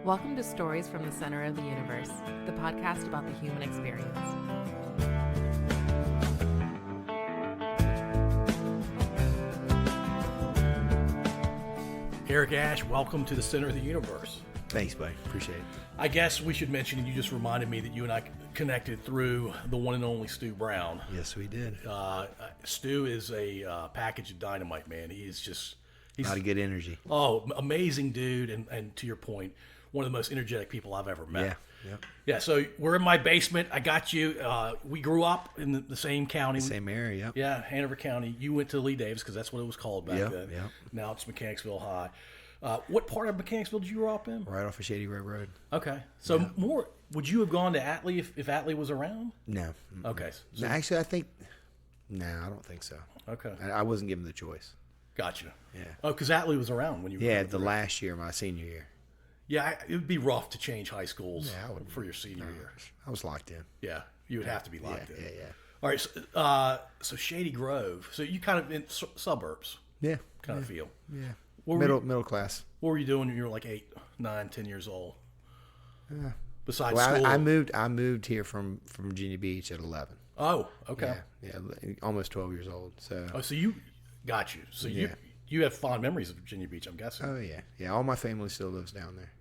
Welcome to Stories from the Center of the Universe, the podcast about the human experience. Eric Ash, welcome to the Center of the Universe. Thanks, buddy. Appreciate it. I guess we should mention, you just reminded me that you and I connected through the one and only Stu Brown. Yes, we did. Stu is a package of dynamite, man. He's A lot of good energy. Oh, amazing dude, and to your point, one of the most energetic people I've ever met. Yeah, so we're in my basement. I got you. We grew up in the same county. Same area, yep. Yeah, Hanover County. You went to Lee Davis because that's what it was called back then. Yep. Now it's Mechanicsville High. What part of Mechanicsville did you grow up in? Right off of Shady Grove Road. Okay. So would you have gone to Atlee if Atlee was around? No. Okay. No, actually, I think, I don't think so. Okay. I wasn't given the choice. Gotcha. Yeah. Oh, because Atlee was around when you were Yeah, the last year, my senior year. Yeah, it would be rough to change high schools for your senior No, year. I was locked in. Yeah, you would have to be locked in. Yeah. All right, so Shady Grove. So you kind of in suburbs Yeah. kind of feel. Yeah. What Middle class. What were you doing when you were like 8, 9, 10 years old? Besides Well, school? I moved here from Virginia Beach at 11. Oh, okay. Yeah, almost 12 years old. So. Oh, so you got you. So you have fond memories of Virginia Beach, I'm guessing. Oh yeah. All my family still lives down there.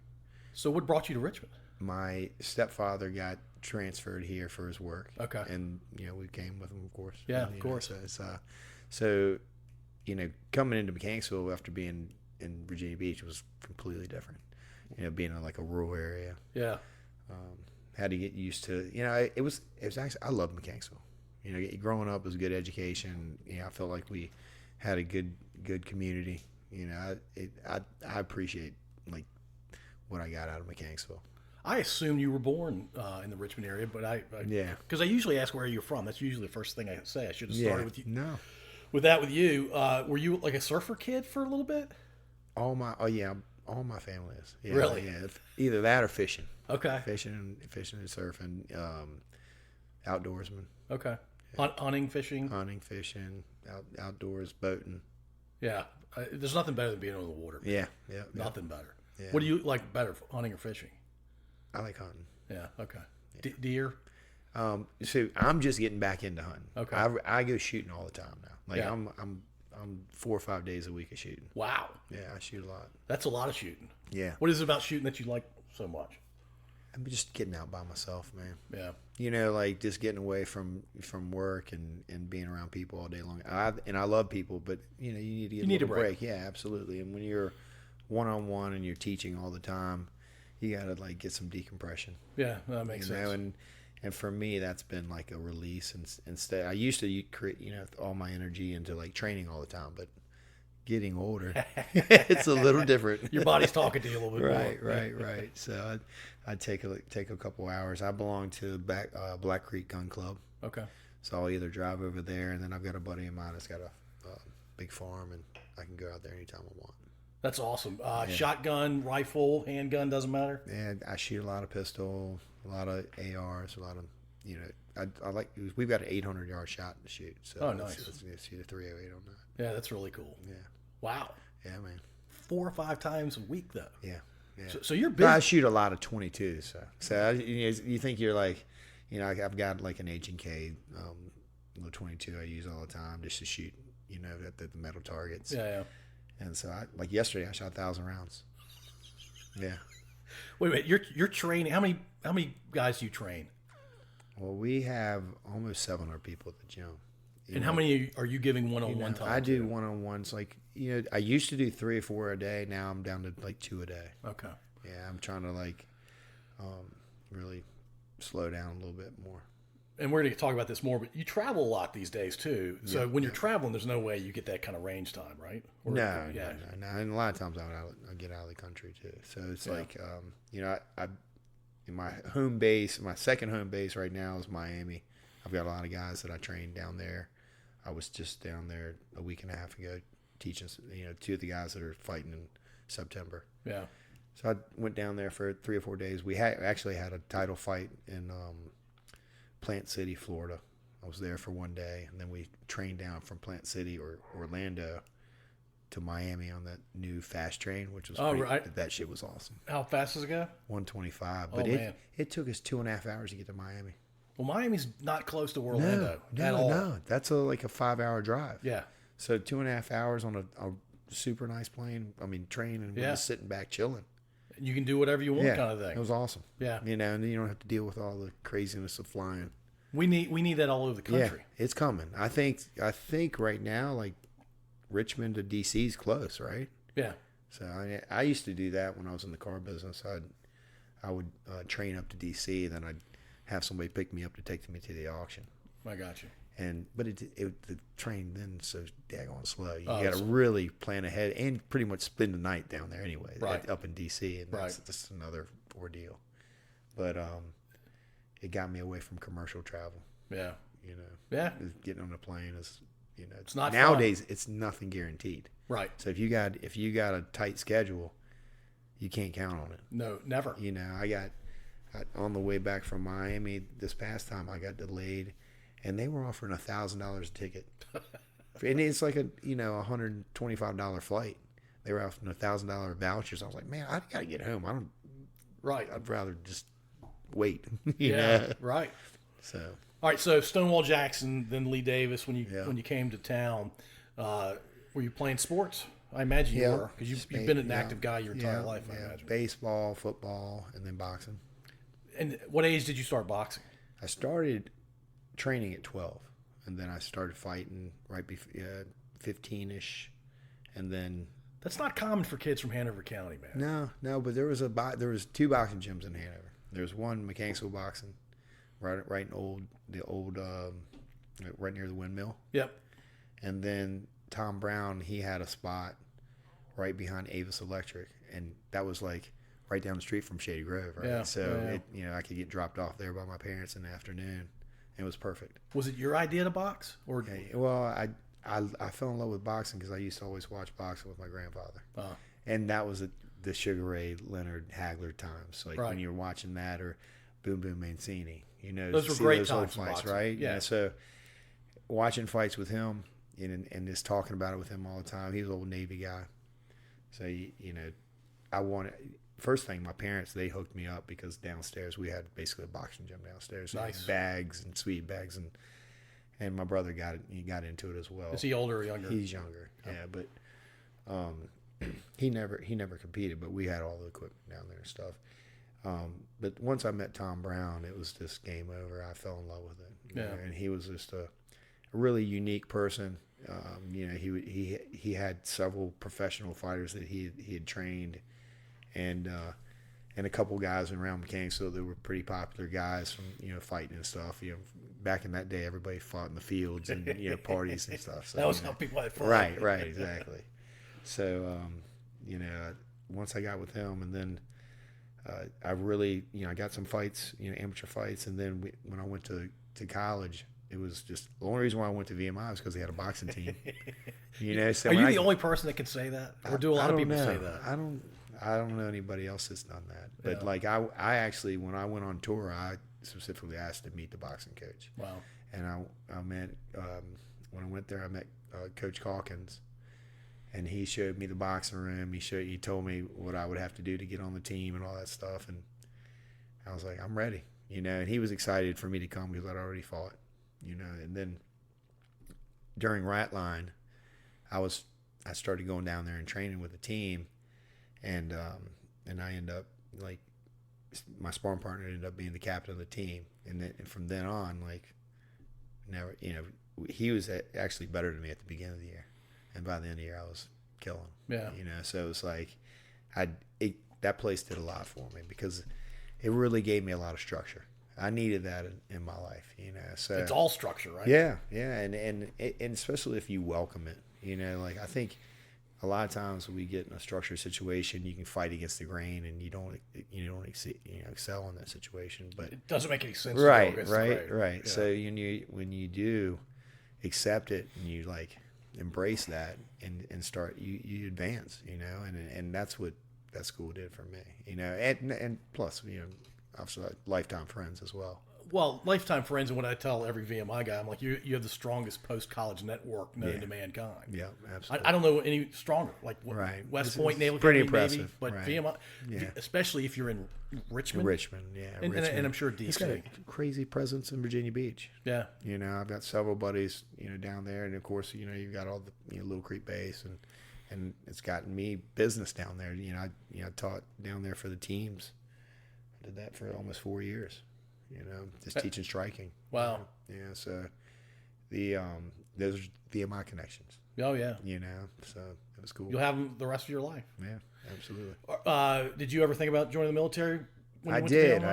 So what brought you to Richmond? My stepfather got transferred here for his work. Okay. And, we came with him, of course. Yeah, And, of course. So, coming into Mechanicsville after being in Virginia Beach was completely different. Being in like a rural area. Yeah. Had to get used to, it was actually, I love Mechanicsville. Growing up was a good education. I felt like we had a good community. I appreciate like what I got out of Mechanicsville. I assumed you were born in the Richmond area, but because I usually ask where you're from. That's usually the first thing I say. I should have started with you. No. With you. Were you like a surfer kid for a little bit? All my family is. Yeah, really? Yeah. Either that or fishing. Okay. Fishing and surfing, outdoorsman. Okay. Hunting, fishing, outdoors, boating. Yeah. There's nothing better than being on the water. Yeah. Nothing better. Yeah. What do you like better, hunting or fishing? I like hunting. Yeah. Okay. Yeah. Deer. So I'm just getting back into hunting. Okay. I go shooting all the time now. Like Yeah. I'm 4 or 5 days a week of shooting. Wow. Yeah, I shoot a lot. That's a lot of shooting. Yeah. What is it about shooting that you like so much? I'm just getting out by myself, man. Yeah. Like just getting away from work and being around people all day long. I love people, but you need to get a little break. Yeah, absolutely. And when you're one-on-one and you're teaching all the time, you got to like get some decompression. Yeah, that makes sense. And for me, that's been like a release. Instead, I used to create, all my energy into like training all the time, but getting older, it's a little different. Your body's talking to you a little bit more. Right. So I'd take a couple hours. I belong to Black Creek Gun Club. Okay. So I'll either drive over there, and then I've got a buddy of mine that's got a big farm, and I can go out there anytime I want. That's awesome. Shotgun, rifle, handgun, doesn't matter? Yeah, I shoot a lot of pistol, a lot of ARs, a lot of, I like, we've got an 800-yard shot to shoot. So nice. Let's shoot a 308 on that. Yeah, that's really cool. Yeah. Wow. Yeah, man. 4 or 5 times a week, though. Yeah. So you're big. I shoot a lot of 22. So you think you're like, I've got like an H&K, little 22 I use all the time just to shoot, at the metal targets. Yeah. And so like yesterday I shot 1,000 rounds. Yeah. Wait a minute. You're training. How many guys do you train? Well, we have almost 700 people at the gym. And how many are you giving one-on-one time? I do one-on-ones. Like, I used to do 3 or 4 a day. Now I'm down to like 2 a day. Okay. Yeah, I'm trying to like really slow down a little bit more. And we're going to talk about this more, but you travel a lot these days too. So when you're traveling, there's no way you get that kind of range time, right? No. And a lot of times I get out of the country too. So it's like, I in my home base, my second home base right now is Miami. I've got a lot of guys that I train down there. I was just down there a week and a half ago teaching, 2 of the guys that are fighting in September. Yeah. So I went down there for 3 or 4 days. We actually had a title fight in Plant City, Florida. I was there for 1 day, and then we trained down from Plant City or Orlando to Miami on that new fast train, which was great. Right. That shit was awesome. How fast does it go? 125. But it took us 2.5 hours to get to Miami. Well, Miami's not close to Orlando at all. No, that's like a 5-hour drive. Yeah. So 2.5 hours on a super nice train, and we're just sitting back chilling. You can do whatever you want, kind of thing. It was awesome. Yeah. And then you don't have to deal with all the craziness of flying. We need that all over the country. Yeah, it's coming. I think right now, like, Richmond to DC is close, right? Yeah. So I used to do that when I was in the car business. I would train up to DC, then I'd have somebody pick me up to take me to the auction. I got you. But the train then so daggone slow. You got to really plan ahead and pretty much spend the night down there anyway, up in DC, and that's just another ordeal. But it got me away from commercial travel. Yeah. Yeah. Getting on a plane is, it's not nowadays. fun. It's nothing guaranteed. Right. So if you got a tight schedule, you can't count on it. No, never. I got on the way back from Miami this past time, I got delayed, and they were offering $1,000 a ticket, and it's like a $125 flight. They were offering $1,000 vouchers. I was like, man, I gotta get home. I'd rather just wait. Right. So. All right. So Stonewall Jackson, then Lee Davis. When you came to town, were you playing sports? I imagine you were, because you've been an active guy your entire life. I imagine. Baseball, football, and then boxing. And what age did you start boxing? I started training at 12, and then I started fighting right before 15-ish, and then. That's not common for kids from Hanover County, man. No, but there was 2 boxing gyms in Hanover. There's one Mechanicsville boxing, right in the old right near the windmill. Yep. And then Tom Brown, he had a spot right behind Avis Electric, and that was like right down the street from Shady Grove, right? Yeah, so I could get dropped off there by my parents in the afternoon. It was perfect. Was it your idea to box, or? Well, I fell in love with boxing because I used to always watch boxing with my grandfather, and that was the Sugar Ray Leonard Hagler times, like when you're watching that, or Boom Boom Mancini. Those were great times fights, boxing. right? Yeah. So watching fights with him and just talking about it with him all the time. He was an old Navy guy, so I wanted. First thing, my parents, they hooked me up because downstairs we had basically a boxing gym downstairs. So nice. Bags and sweet bags, and my brother got into it as well. Is he older or younger? He's younger, but he never competed, but we had all the equipment down there and stuff. But once I met Tom Brown, it was just game over. I fell in love with it. And he was just a really unique person. He had several professional fighters that he had trained. And a couple guys around Mechanicsville that were pretty popular guys from fighting and stuff. Back in that day, everybody fought in the fields and parties and stuff. So, that was how people had fun. Right, exactly. So once I got with him, and then I really I got some fights, amateur fights, and then when I went to college, it was just the only reason why I went to VMI was because they had a boxing team. So are you the only person that can say that, or do a lot of people say that? I don't know anybody else that's done that. But like I actually, when I went on tour, I specifically asked to meet the boxing coach. Wow. And I met when I went there, I met Coach Calkins, and he showed me the boxing room. He told me what I would have to do to get on the team and all that stuff. And I was like, I'm ready, And he was excited for me to come because I'd already fought, And then during Ratline, I started going down there and training with the team. And I ended up, like, my sparring partner ended up being the captain of the team. And then from then on, like, never, he was actually better than me at the beginning of the year. And by the end of the year, I was killing him. Yeah. So it was like, that place did a lot for me because it really gave me a lot of structure. I needed that in my life, So it's all structure, right? Yeah. And especially if you welcome it, like I think a lot of times when we get in a structured situation, you can fight against the grain, and you don't excel in that situation. But it doesn't make any sense. Right. Yeah. So when you do accept it and you like embrace that and start, you advance, and that's what that school did for me, and plus, obviously lifetime friends as well. Well, lifetime friends, and what I tell every VMI guy, I'm like, you have the strongest post-college network known to mankind. Yeah, absolutely. I don't know any stronger. Like West Point, Naval pretty Academy, impressive. Navy, but Right. VMI, especially if you're in Richmond. Richmond, And I'm sure DC. It's got a crazy presence in Virginia Beach. Yeah. I've got several buddies, down there, and of course, you've got all the Little Creek base, and it's gotten me business down there. I taught down there for the teams. I did that for almost 4 years. Just teaching striking. Wow. So those are VMI connections. Oh yeah. So it was cool. You'll have them the rest of your life. Yeah, absolutely. Did you ever think about joining the military? I did.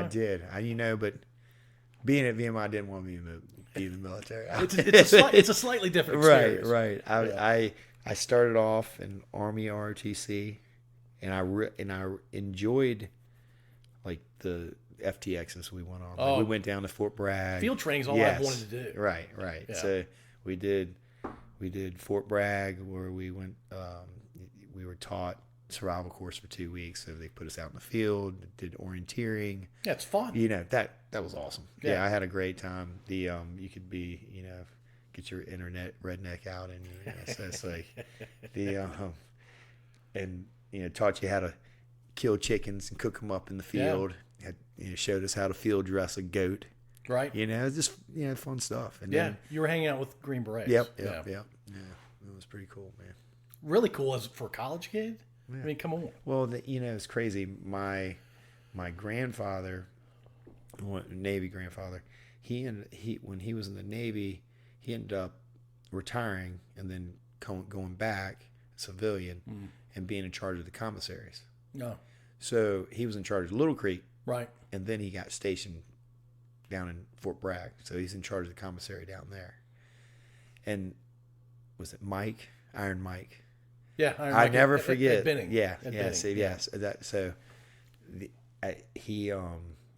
But being at VMI, I didn't want me to be in the military. It's a slightly different experience. Right. I started off in Army ROTC, and I enjoyed like the FTXs we went on. Like we went down to Fort Bragg. Field training's all I wanted to do. Right. Yeah. So we did Fort Bragg, where we went. We were taught survival course for 2 weeks. So they put us out in the field, did orienteering. Yeah, it's fun. That was awesome. Yeah, I had a great time. You could be, get your internet redneck out, and so it's like and taught you how to kill chickens and cook them up in the field. Showed us how to field dress a goat. Right. Just fun stuff. And then you were hanging out with Green Berets. Yep. Yeah, it was pretty cool, man. Really cool as for a college kid. Yeah. I mean, come on. Well, it's crazy. My grandfather, Navy grandfather, he when he was in the Navy, he ended up retiring and then going back civilian and being in charge of the commissaries. No. So he was in charge of Little Creek. Right. And then he got stationed down in Fort Bragg. So he's in charge of the commissary down there. And was it Mike? Iron Mike. Yeah, Iron Mike. I never forget. At Benning. Yeah. Benning. Yes.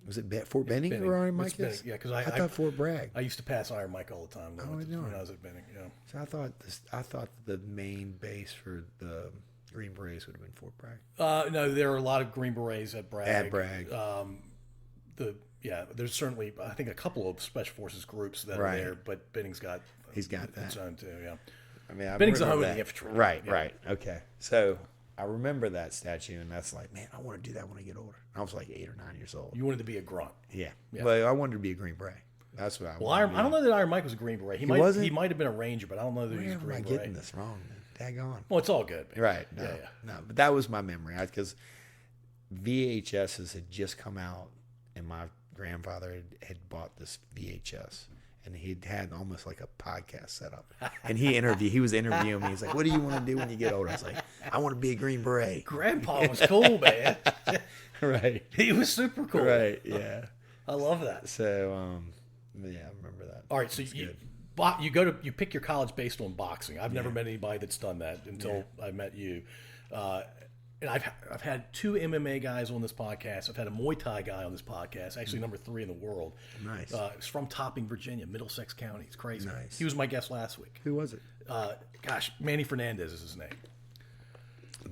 Was it Fort Benning where Iron Mike is? Yeah, because I thought Fort Bragg. I used to pass Iron Mike all the time when I was at Benning. Yeah. So I thought the main base for the Green Berets would have been Fort Bragg. No, there are a lot of Green Berets at Bragg. At Bragg. There's certainly, I think, a couple of Special Forces groups that are there, but Benning's got he's got that. its own too. Yeah. I mean, Benning's a home of the infantry. Right. Okay. So I remember that statue, and that's like, man, I want to do that when I get older. I was like 8 or 9 years old. You wanted to be a grunt. Yeah. But I wanted to be a Green Beret. That's what I wanted. Well, I don't know that Iron Mike was a Green Beret. He might have been a Ranger, but I don't know that he was a Green Beret. Am I getting this wrong? Daggone. Well, it's all good. Man. Right. No, but that was my memory because VHSs had just come out, and my grandfather had bought this VHS, and he had almost like a podcast set up. And he was interviewing me. He's like, "What do you want to do when you get older?" I was like, "I want to be a Green Beret." Grandpa was cool, man. Right. He was super cool. Right. Yeah. I love that. So, I remember that. All right. So you pick your college based on boxing. I've never met anybody that's done that until I met you. And I've had 2 MMA guys on this podcast. I've had a Muay Thai guy on this podcast, actually number 3 in the world. Nice. He's from Topping, Virginia, Middlessex County. It's crazy. Nice. He was my guest last week. Who was it? Manny Fernandez is his name.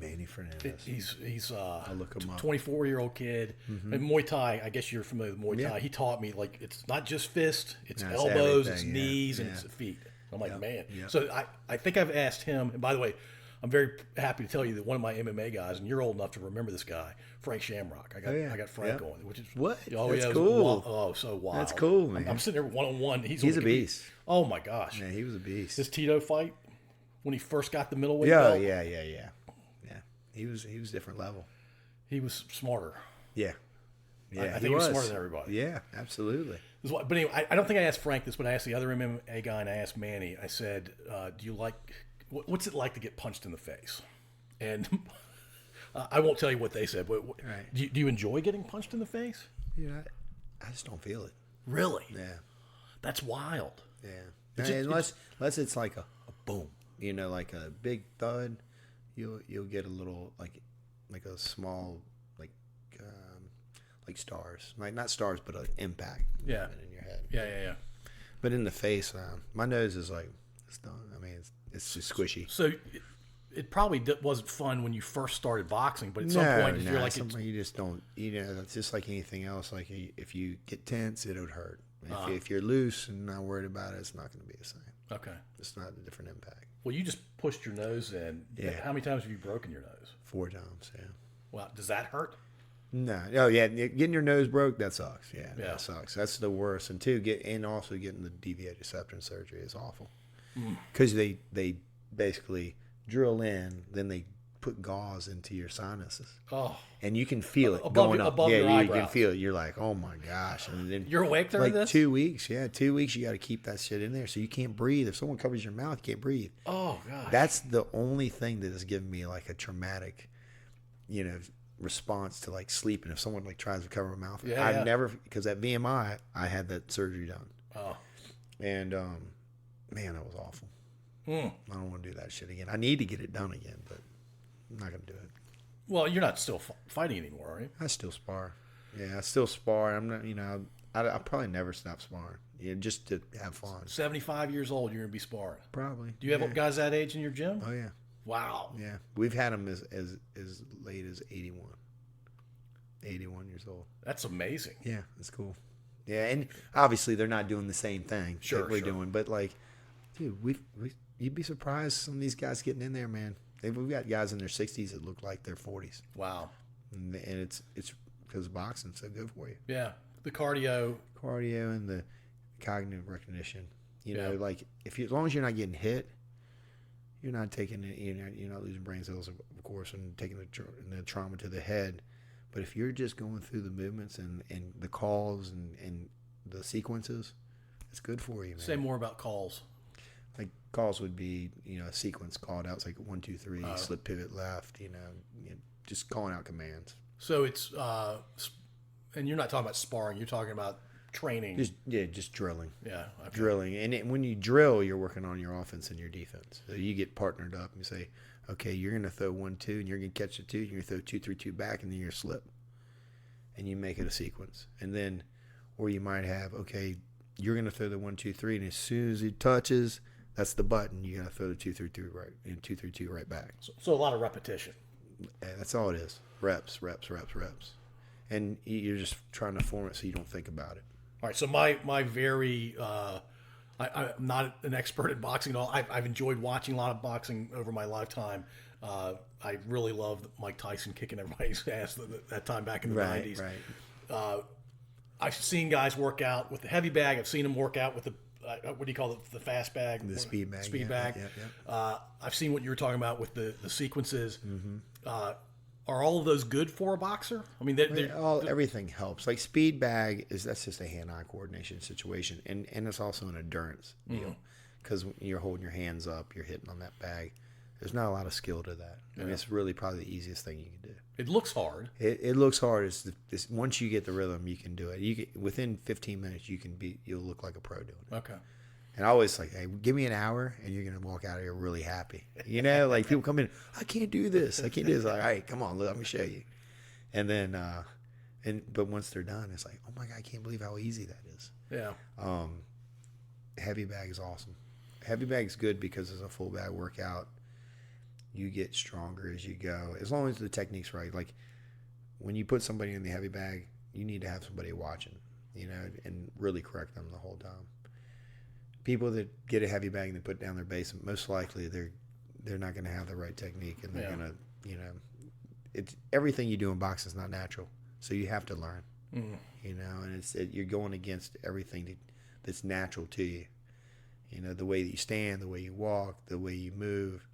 Manny Fernandez. He's I'll look him up. 24-year-old kid. And Muay Thai, I guess you're familiar with Muay Thai. He taught me, like, it's not just fist, it's elbows, it's knees, and it's feet. I'm like, man. Yeah. So I think I've asked him, and by the way, I'm very happy to tell you that one of my MMA guys, and you're old enough to remember this guy, Frank Shamrock. I got Frank on, which is what? Oh, that's yeah, cool. So wild. That's cool, man. I'm sitting there one-on-one. He's a beast. Oh my gosh. Yeah, he was a beast. His Tito fight when he first got the middleweight belt. Yeah. He was different level. He was smarter. Yeah. I think he was smarter than everybody. Yeah, absolutely. But anyway, I don't think I asked Frank this, but I asked the other MMA guy, and I asked Manny. I said, "Do you like? What's it like to get punched in the face?" And I won't tell you what they said, but do you enjoy getting punched in the face? Yeah, I just don't feel it. Really? Yeah. That's wild. Yeah. Unless it's like a boom, like a big thud, you'll get a little like a small like stars, like not stars, but an impact. Yeah. In your head. Yeah. But in the face, my nose is like it's done. I mean, it's just squishy. So it probably wasn't fun when you first started boxing, but at some point, you're like, you just don't. It's just like anything else. Like if you get tense, it would hurt. If you're loose and not worried about it, it's not going to be the same. Okay. It's not a different impact. Well, you just pushed your nose in. Yeah. How many times have you broken your nose? 4 times, yeah. Wow. Does that hurt? No. Oh, yeah. Getting your nose broke, that sucks. Yeah, that sucks. That's the worst. And also getting the deviated septum surgery is awful. Because they basically drill in, then they put gauze into your sinuses. Oh. And you can feel it above going up. your You eyebrows. can feel it. You're like, oh my gosh. And then You're awake during this? 2 weeks. Yeah, 2 weeks you got to keep that shit in there so you can't breathe. If someone covers your mouth, you can't breathe. Oh, gosh. That's the only thing that has given me like a traumatic, response to like sleeping. If someone like tries to cover my mouth, I've never, because at VMI, I had that surgery done. Oh. And, man, that was awful. I don't want to do that shit again. I need to get it done again, but I'm not going to do it. Well, you're not still fighting anymore, right? I still spar. Yeah, I still spar. I'm not, I'll probably never stop sparring. Yeah, just to have fun. 75 years old, you're going to be sparring. Probably. Do you have guys that age in your gym? Oh, yeah. Wow. Yeah. We've had them as late as 81. 81 years old. That's amazing. Yeah, it's cool. Yeah, and obviously they're not doing the same thing that we're doing, but like, dude, you'd be surprised some of these guys getting in there, man. We've got guys in their 60s that look like they're 40s. Wow. And it's because boxing's so good for you. Yeah, the cardio and the cognitive recognition. Like as long as you're not getting hit, you're not taking it. You're not losing brain cells, of course, and taking the trauma to the head. But if you're just going through the movements and the calls and the sequences, it's good for you, man. Say more about calls. Like calls would be, a sequence called out. It's like 1, 2, 3, slip, pivot, left. Just calling out commands. So it's and you're not talking about sparring. You're talking about training. Just drilling. Yeah, okay. Drilling. And when you drill, you're working on your offense and your defense. So you get partnered up and you say, okay, you're going to throw 1, 2, and you're going to catch the 2. You're going to throw 2, 3, 2 back, and then you're slip. And you make it a sequence. And then, or you might have, okay, you're going to throw the 1, 2, 3, and as soon as it touches, that's the button. You got to throw the 2, 3, 2 right, and 2, 3, 2 right back. So a lot of repetition. Yeah, that's all it is. Reps. And you're just trying to form it so you don't think about it. All right. So my very I'm not an expert at boxing at all. I've enjoyed watching a lot of boxing over my lifetime. I really loved Mike Tyson kicking everybody's ass that time back in the 90s. Right. I've seen guys work out with the heavy bag. I've seen them work out with the what do you call it? The fast bag, the speed bag. Speed bag. Yeah. I've seen what you were talking about with the sequences. Mm-hmm. Are all of those good for a boxer? I mean, everything helps. Like speed bag that's just a hand-eye coordination situation, and it's also an endurance deal because you're holding your hands up, you're hitting on that bag. There's not a lot of skill to that. I mean, it's really probably the easiest thing you can do. It looks hard. It looks hard. It's once you get the rhythm, you can do it. Within 15 minutes, you'll look like a pro doing it. Okay. And I always like, hey, give me an hour, and you're gonna walk out of here really happy. Like people come in, I can't do this. I can't do this. Like, all right, come on, let me show you. And then, but once they're done, it's like, oh my god, I can't believe how easy that is. Yeah. Heavy bag is awesome. Heavy bag is good because it's a full bag workout. You get stronger as you go, as long as the technique's right. Like when you put somebody in the heavy bag, you need to have somebody watching, and really correct them the whole time. People that get a heavy bag and they put down their base, most likely they're not going to have the right technique, and they're going to, it's everything you do in boxing is not natural, so you have to learn, and you're going against everything that's natural to you, the way that you stand, the way you walk, the way you move,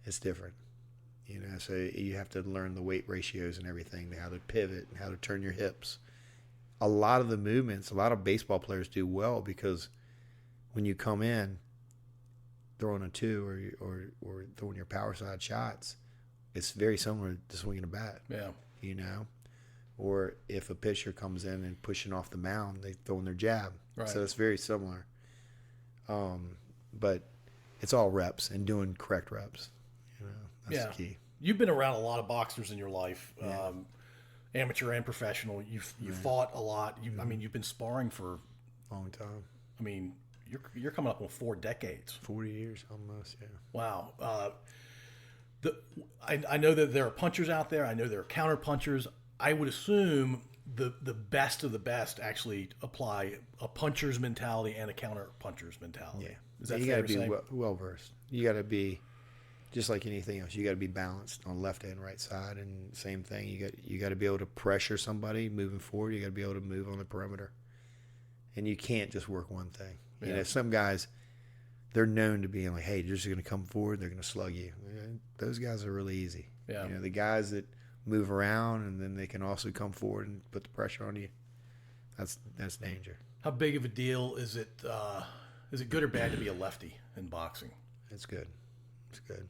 it's different, so you have to learn the weight ratios and everything, how to pivot and how to turn your hips. A lot of the movements, a lot of baseball players do well because when you come in throwing a 2 or throwing your power side shots, it's very similar to swinging a bat. Yeah. Or if a pitcher comes in and pushing off the mound, they throwing their jab. Right. So it's very similar. But it's all reps and doing correct reps. That's the key. You've been around a lot of boxers in your life, amateur and professional. You've fought a lot. I mean, you've been sparring for a long time. I mean, you're coming up on 4 decades. 40 years almost, yeah. Wow. I know that there are punchers out there. I know there are counter punchers. I would assume the best of the best actually apply a puncher's mentality and a counter puncher's mentality. Yeah. Is that you fair got to to be say? well versed. You got to be just like anything else. You got to be balanced on left and right side, and same thing. You got to be able to pressure somebody moving forward. You got to be able to move on the perimeter, and you can't just work one thing. Yeah. You know, some guys, they're known to being like, hey, they're just going to come forward. They're going to slug you. Those guys are really easy. Yeah. You know, the guys that move around and then they can also come forward and put the pressure on you. That's danger. How big of a deal is it? Is it good or bad to be a lefty in boxing? It's good. It's good.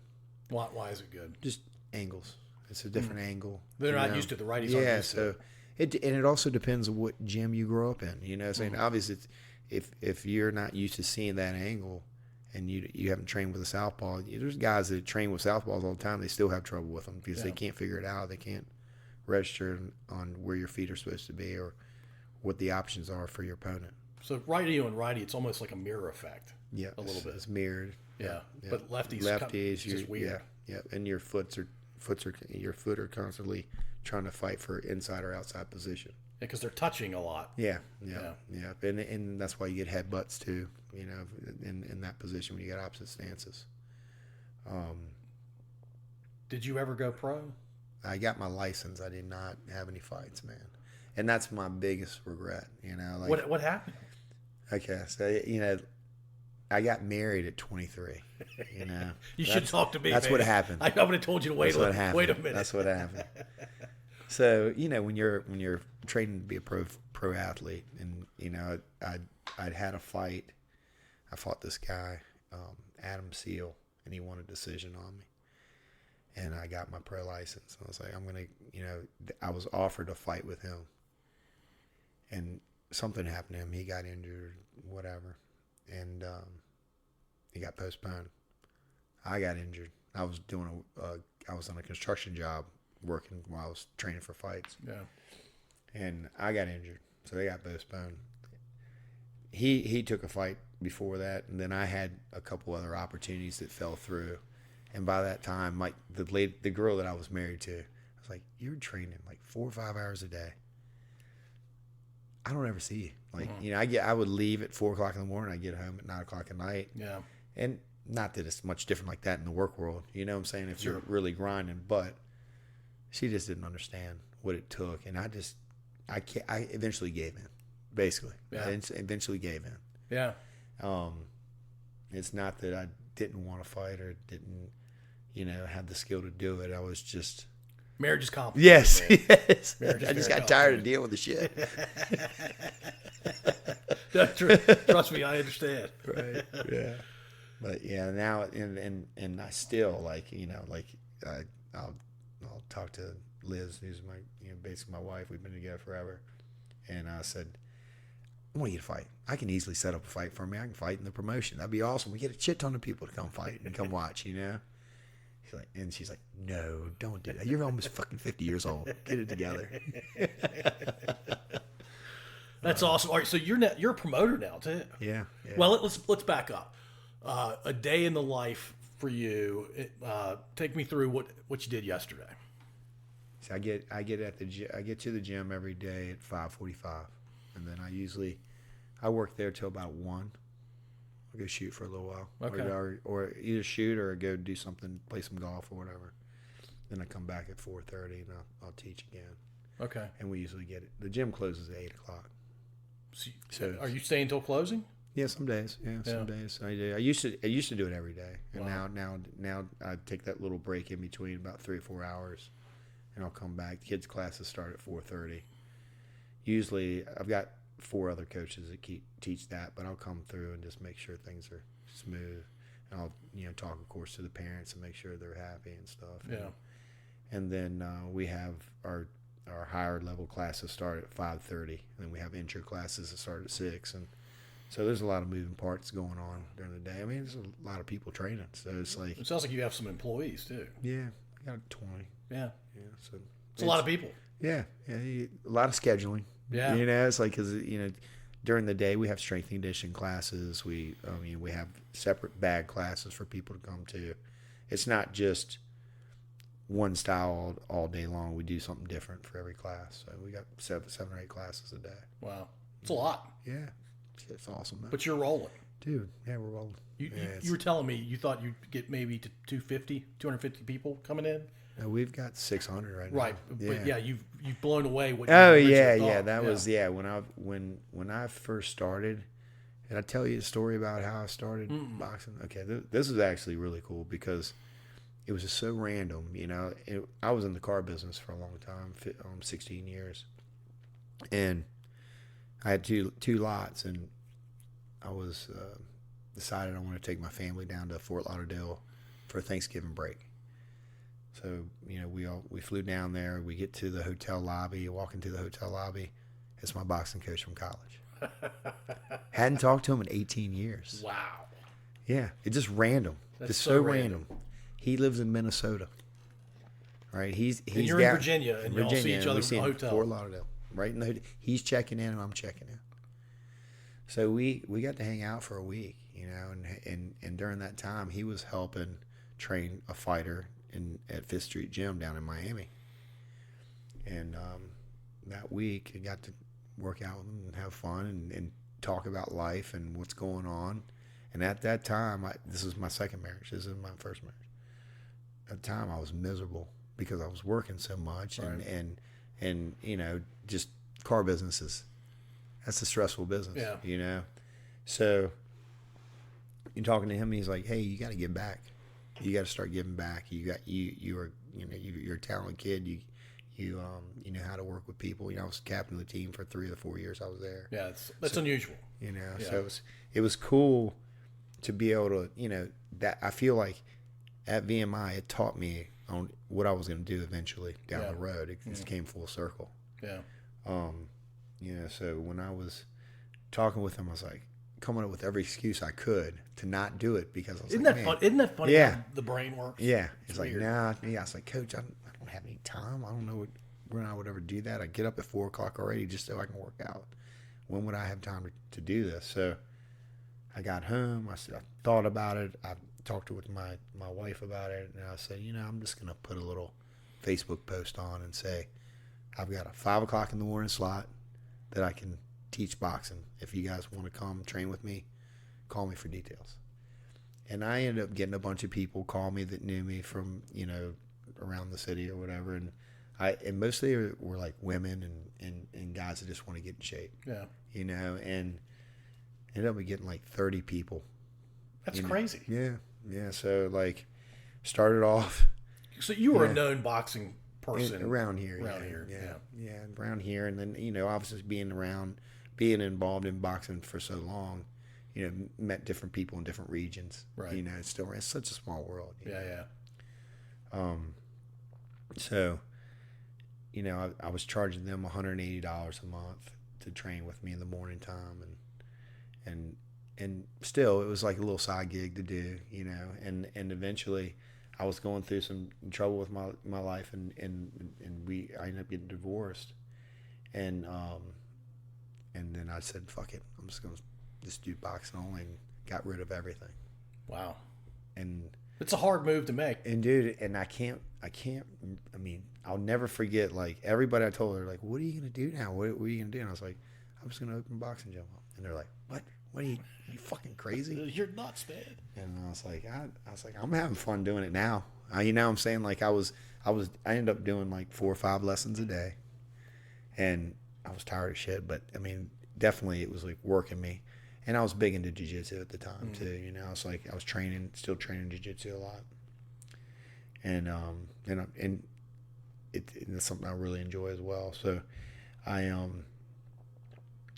Why is it good? Just angles. It's a different angle. They're not used to it. The righties aren't used to it. It also depends on what gym you grow up in. You know, saying obviously, if you're not used to seeing that angle, and you haven't trained with a southpaw, there's guys that train with southpaws all the time. They still have trouble with them because they can't figure it out. They can't register on where your feet are supposed to be or what the options are for your opponent. So righty and righty, it's almost like a mirror effect. Yeah, a little bit. It's mirrored. Yeah. But lefties, it's just weird. Yeah, and your foot are constantly trying to fight for inside or outside position. Yeah, because they're touching a lot. Yeah. And that's why you get headbutts too. You know, in that position when you got opposite stances. Did you ever go pro? I got my license. I did not have any fights, man, and that's my biggest regret. You know, like what happened? Okay, so I got married at 23. You know, you should talk to me. That's what happened. I would have told you to wait a minute. That's what happened. So when you're training to be a pro athlete, and I'd had a fight. I fought this guy, Adam Seal, and he won a decision on me. And I got my pro license. I was like, I was offered a fight with him. And something happened to him. He got injured, whatever. And he got postponed. I got injured. I was I was on a construction job working while I was training for fights. Yeah. And I got injured. So they got postponed. He took a fight before that, and then I had a couple other opportunities that fell through. And by that time, like the girl that I was married to, I was like, "You're training like 4 or 5 hours a day. I don't ever see you." Like I would leave at 4 o'clock in the morning. I get home at 9 o'clock at night. Yeah. And not that it's much different like that in the work world. You know what I'm saying? If you're really grinding, but she just didn't understand what it took, and I eventually gave in. Basically, I eventually gave in. Yeah. It's not that I didn't want to fight or didn't, have the skill to do it. I was just marriage is complicated. Yes. I just got tired of dealing with the shit. Trust me, I understand. Right. Yeah. But now and I still I'll talk to Liz, who's my basically my wife. We've been together forever, and I said, I want you to fight. I can easily set up a fight for me. I can fight in the promotion. That'd be awesome. We get a shit ton of people to come fight and come watch, She's like, no, don't do that. You're almost fucking 50 years old. Get it together. That's awesome. All right, so you're a promoter now too. Yeah. Well, let's back up. A day in the life for you. Take me through what you did yesterday. So I get to the gym every day at 5:45. And then I work there till about 1. I'll go shoot for a little while. Okay. Or either shoot or go do something, play some golf or whatever. Then I come back at 4:30 and I'll teach again. Okay. And we usually get it. The gym closes at 8 o'clock. So are you staying until closing? Yeah, some days. Some days I do. I used to do it every day, and now I take that little break in between, about 3 or 4 hours, and I'll come back. The kids' classes start at 4:30. Usually, I've got 4 other coaches that teach that, but I'll come through and just make sure things are smooth. And I'll talk, of course, to the parents and make sure they're happy and stuff. Yeah. And then we have our higher level classes start at 5:30, and then we have intro classes that start at 6, and so there's a lot of moving parts going on during the day. I mean, there's a lot of people training, so it's like it sounds like you have some employees too. Yeah, I got 20. Yeah. So it's a lot of people. Yeah, a lot of scheduling. Yeah. It's like because during the day we have strength and conditioning classes. We have separate bag classes for people to come to. It's not just one style all day long. We do something different for every class. So we got seven or 8 classes a day. Wow. It's a lot. Yeah. It's awesome, man. But you're rolling. Dude, yeah, we're rolling. You were telling me you thought you'd get maybe to 250 people coming in? We've got 600 right now. Right. Yeah. But yeah, you've blown away what you Oh originally yeah, thought. yeah. That was when I first started. Did I tell you the story about how I started boxing? Okay, this is actually really cool because it was just so random. You know, I was in the car business for a long time, 16 years, and I had two lots, and I was decided I want to take my family down to Fort Lauderdale for a Thanksgiving break. So, you know, we flew down there. We get to the hotel lobby. Walk into the hotel lobby. It's my boxing coach from college. Hadn't talked to him in 18 years. Wow. Yeah, it's just random. That's just so random. He lives in Minnesota. Right? He's and you're in Virginia, and you all see each other in the hotel. Fort Lauderdale. Right in the hotel. He's checking in, and I'm checking in. So we got to hang out for a week, you know, and during that time, he was helping train a fighter at Fifth Street Gym down in Miami. And that week, I got to work out with him and have fun and talk about life and what's going on. And at that time, this is my second marriage. This is my first marriage. At the time, I was miserable because I was working so much, right. and you know, just car businesses. That's a stressful business, yeah. You know. So you're talking to him, and he's like, "Hey, you got to give back. You got to start giving back. You're a talented kid. You know how to work with people. You know, I was captain of the team for 3 or 4 years. I was there. Yeah, that's unusual. You know, yeah. So it was cool to be able to, you know, that I feel like at VMI it taught me on what I was going to do eventually down the road. It just came full circle. Yeah. You know, so when I was talking with him, I was like coming up with every excuse I could to not do it because I was Isn't like, that fun? Isn't that funny? Yeah. How the brain works. Yeah. It's like, weird. nah. Yeah. I was like, Coach, I don't have any time. I don't know when I would ever do that. I get up at 4 o'clock already just so I can work out. When would I have time to do this? So I got home. I thought about it. I talked with my wife about it, and I said, you know, I'm just gonna put a little Facebook post on and say I've got a 5 o'clock in the morning slot that I can teach boxing. If you guys want to come train with me, call me for details. And I ended up getting a bunch of people call me that knew me from, you know, around the city or whatever, and mostly were like women and guys that just want to get in shape. Yeah. You know, and ended up getting like 30 people. That's crazy. Yeah. Yeah. So like started off. So you were a known boxing person around here. Yeah. Around here. And then, you know, obviously being involved in boxing for so long, you know, met different people in different regions. Right. You know, it's such a small world. Yeah. So, you know, I was charging them $180 a month to train with me in the morning time, and still it was like a little side gig to do, you know, and eventually I was going through some trouble with my life, and I ended up getting divorced, and then I said, fuck it, I'm just gonna do boxing only, and got rid of everything. Wow. And it's a hard move to make. And dude, and I mean, I'll never forget, like, everybody I told her, like, what are you going to do now? What are you going to do? And I was like, I'm just going to open a boxing gym up. And they're like, what? What are you fucking crazy? You're nuts, man. And I was like, I'm having fun doing it now. You know what I'm saying? Like, I ended up doing like 4 or 5 lessons a day. And I was tired of shit, but I mean, definitely it was like working me. And I was big into jiu-jitsu at the time too, you know. It's like I was still training jiu-jitsu a lot. And it's something I really enjoy as well. So I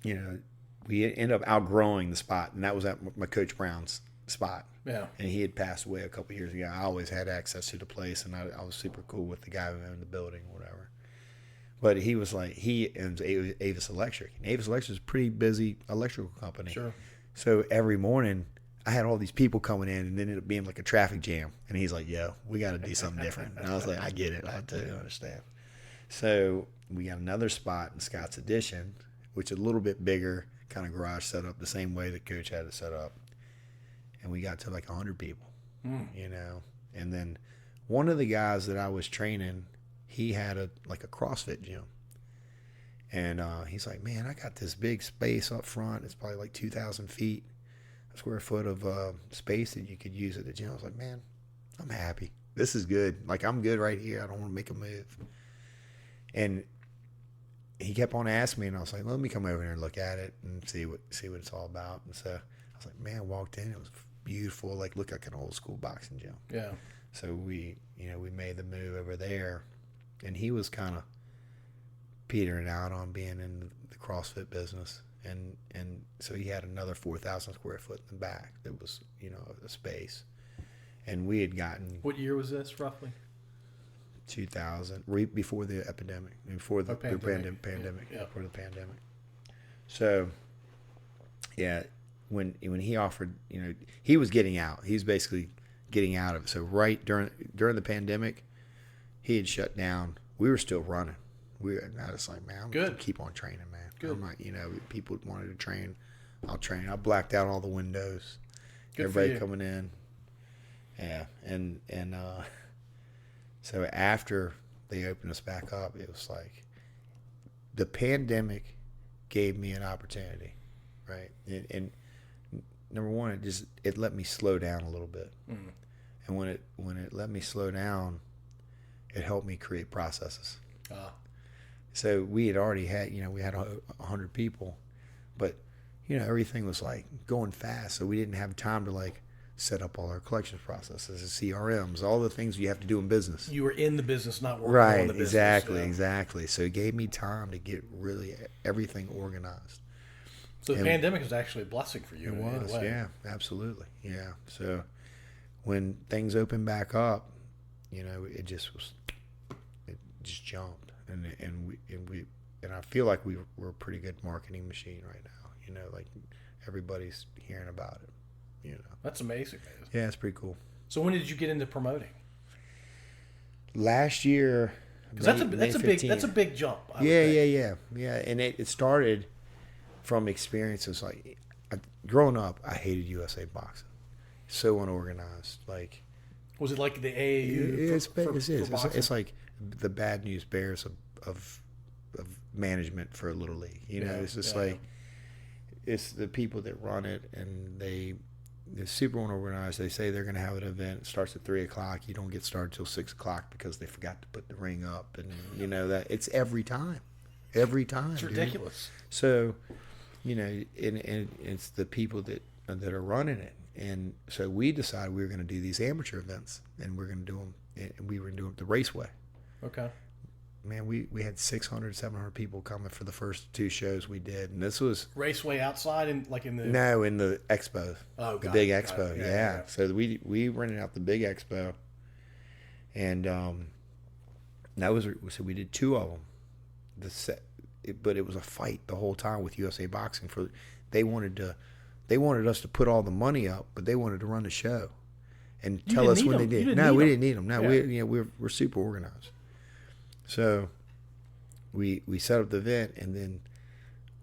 you know, we ended up outgrowing the spot, and that was at my Coach Brown's spot. Yeah. And he had passed away a couple years ago. I always had access to the place, and I was super cool with the guy who owned the building or whatever. But he was like, he owns Avis Electric. And Avis Electric is a pretty busy electrical company. Sure. So every morning, I had all these people coming in, and it ended up being like a traffic jam. And he's like, yo, we got to do something different. And I was like, I get it. I totally understand. So we got another spot in Scott's Addition, which is a little bit bigger, kind of garage setup, the same way that Coach had it set up. And we got to like 100 people, you know. And then one of the guys that I was training, he had a CrossFit gym. And he's like, man, I got this big space up front. It's probably like 2,000 square foot of space that you could use at the gym. I was like, man, I'm happy. This is good. Like, I'm good right here. I don't want to make a move. And he kept on asking me, and I was like, let me come over here and look at it and see what it's all about. And so I was like, man, I walked in. It was beautiful. Like, looked like an old school boxing gym. Yeah. So we made the move over there, and he was kind of petering out on being in the CrossFit business. And so he had another 4,000 square foot in the back that was, a space. And we had gotten... What year was this, roughly? 2000, before the epidemic, before the pandemic. Yeah. Before the pandemic. So, yeah, when he offered, he was getting out. He's basically getting out of it. So right during the pandemic, he had shut down. We were still running. I was like, man, I'm going to keep on training, man. Good. I'm like, people wanted to train. I'll train. I blacked out all the windows. Good Everybody coming in. Yeah, and so after they opened us back up, it was like the pandemic gave me an opportunity, right? And number one, it let me slow down a little bit, and when it let me slow down, it helped me create processes. So we had already had, we had 100 people, but everything was like going fast, so we didn't have time to set up all our collections processes, CRMs, all the things you have to do in business. You were in the business, not working on the business. Exactly. So it gave me time to get really everything organized. So the pandemic was actually a blessing for you. It was, yeah, absolutely, yeah. So when things opened back up, it just jumped, and I feel like we're a pretty good marketing machine right now. Like everybody's hearing about it. That's amazing, man. Yeah, it's pretty cool. So when did you get into promoting? Last year, because that's a big jump. Yeah. And it started from experiences like growing up. I hated USA boxing, so unorganized. Like, was it like the AAU? It's like the bad news bears of management for a little league. It's just it's the people that run it, and they're super unorganized. They say they're going to have an event. It starts at 3:00. You don't get started till 6:00 because they forgot to put the ring up, and that it's every time. It's ridiculous. So, and it's the people that are running it, and so we decided we were going to do these amateur events, and we're going to do them. And we were doing it the Raceway. Okay. Man, we had 600, 700 people coming for the first two shows we did, and this was Raceway outside in the in the expo. Oh, the big expo. Yeah. So we rented out the big expo, and we did two of them. But it was a fight the whole time with USA Boxing. They wanted us to put all the money up, but they wanted to run the show and tell us when they did. No, we didn't need them. No, we're super organized. So we set up the event, and then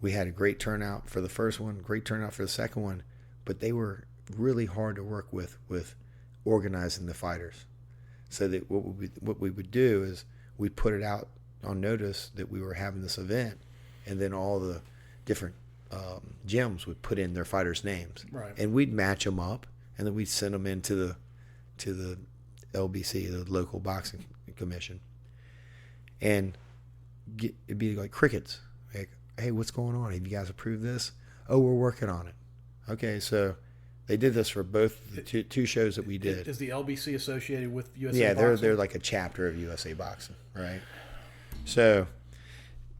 we had a great turnout for the first one, great turnout for the second one, but they were really hard to work with organizing the fighters. So that what we would do is we put it out on notice that we were having this event, and then all the different gyms would put in their fighters' names, right? And we'd match them up, and then we'd send them into the LBC, the local boxing commission. And it'd be like crickets. Like, hey, what's going on? Have you guys approved this? Oh, we're working on it. Okay, so they did this for both the two shows that we did. Is the LBC associated with USA Boxing? Yeah, they're like a chapter of USA Boxing, right? So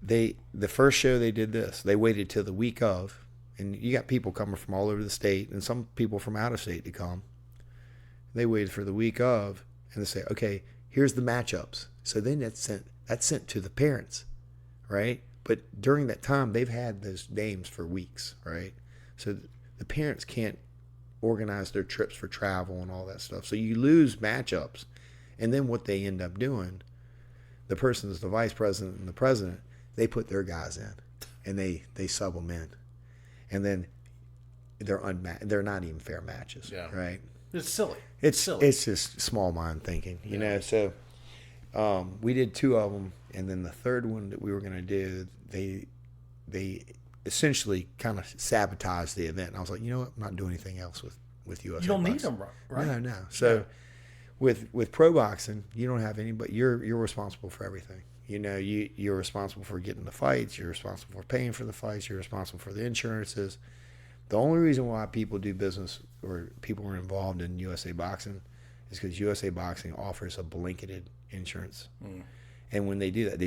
the first show they did this. They waited till the week of, and you got people coming from all over the state, and some people from out of state to come. They waited for the week of, and they say, okay, here's the matchups. So then that's sent to the parents, right? But during that time, they've had those names for weeks, right? So the parents can't organize their trips for travel and all that stuff. So you lose matchups. And then what they end up doing, the person that's the vice president and the president, they put their guys in, and they sub them in. And then they're not even fair matches, right? It's silly. It's silly. It's just small mind thinking, you know. So we did 2 of them, and then the third one that we were going to do, they essentially kind of sabotaged the event. And I was like, you know what? I'm not doing anything else with USA. You don't boxing. need them, right? No. So with pro boxing, you don't have any, but you're responsible for everything. You know, you're responsible for getting the fights. You're responsible for paying for the fights. You're responsible for the insurances. The only reason why people do business or people are involved in USA Boxing is because USA Boxing offers a blanketed insurance. And when they do that,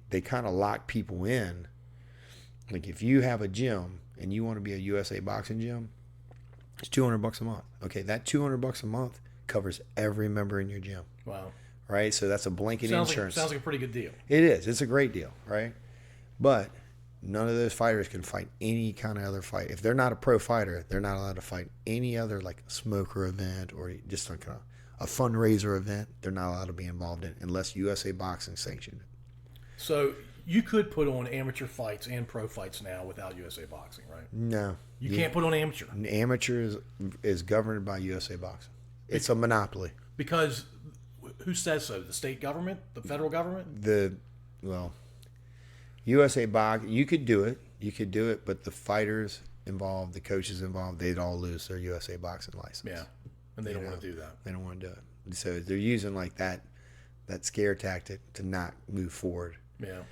they kind of lock people in. Like if you have a gym and you want to be a USA Boxing gym, it's $200 a month. Okay, that $200 a month covers every member in your gym. Wow. Right? So that's a blanket insurance. Sounds like a pretty good deal. It is. It's a great deal, right? But none of those fighters can fight any kind of other fight. If they're not a pro fighter, they're not allowed to fight any other like smoker event or just like a fundraiser event. They're not allowed to be involved in unless USA Boxing sanctioned it. So you could put on amateur fights and pro fights now without USA Boxing, right? No. You can't put on amateur. Amateur is governed by USA Boxing. It's a monopoly. Because who says so? The state government? The federal government? USA Boxing, you could do it, but the fighters involved, the coaches involved, they'd all lose their USA Boxing license. Yeah, and they don't want to do that. They don't want to do it. So they're using like that scare tactic to not move forward. Yeah.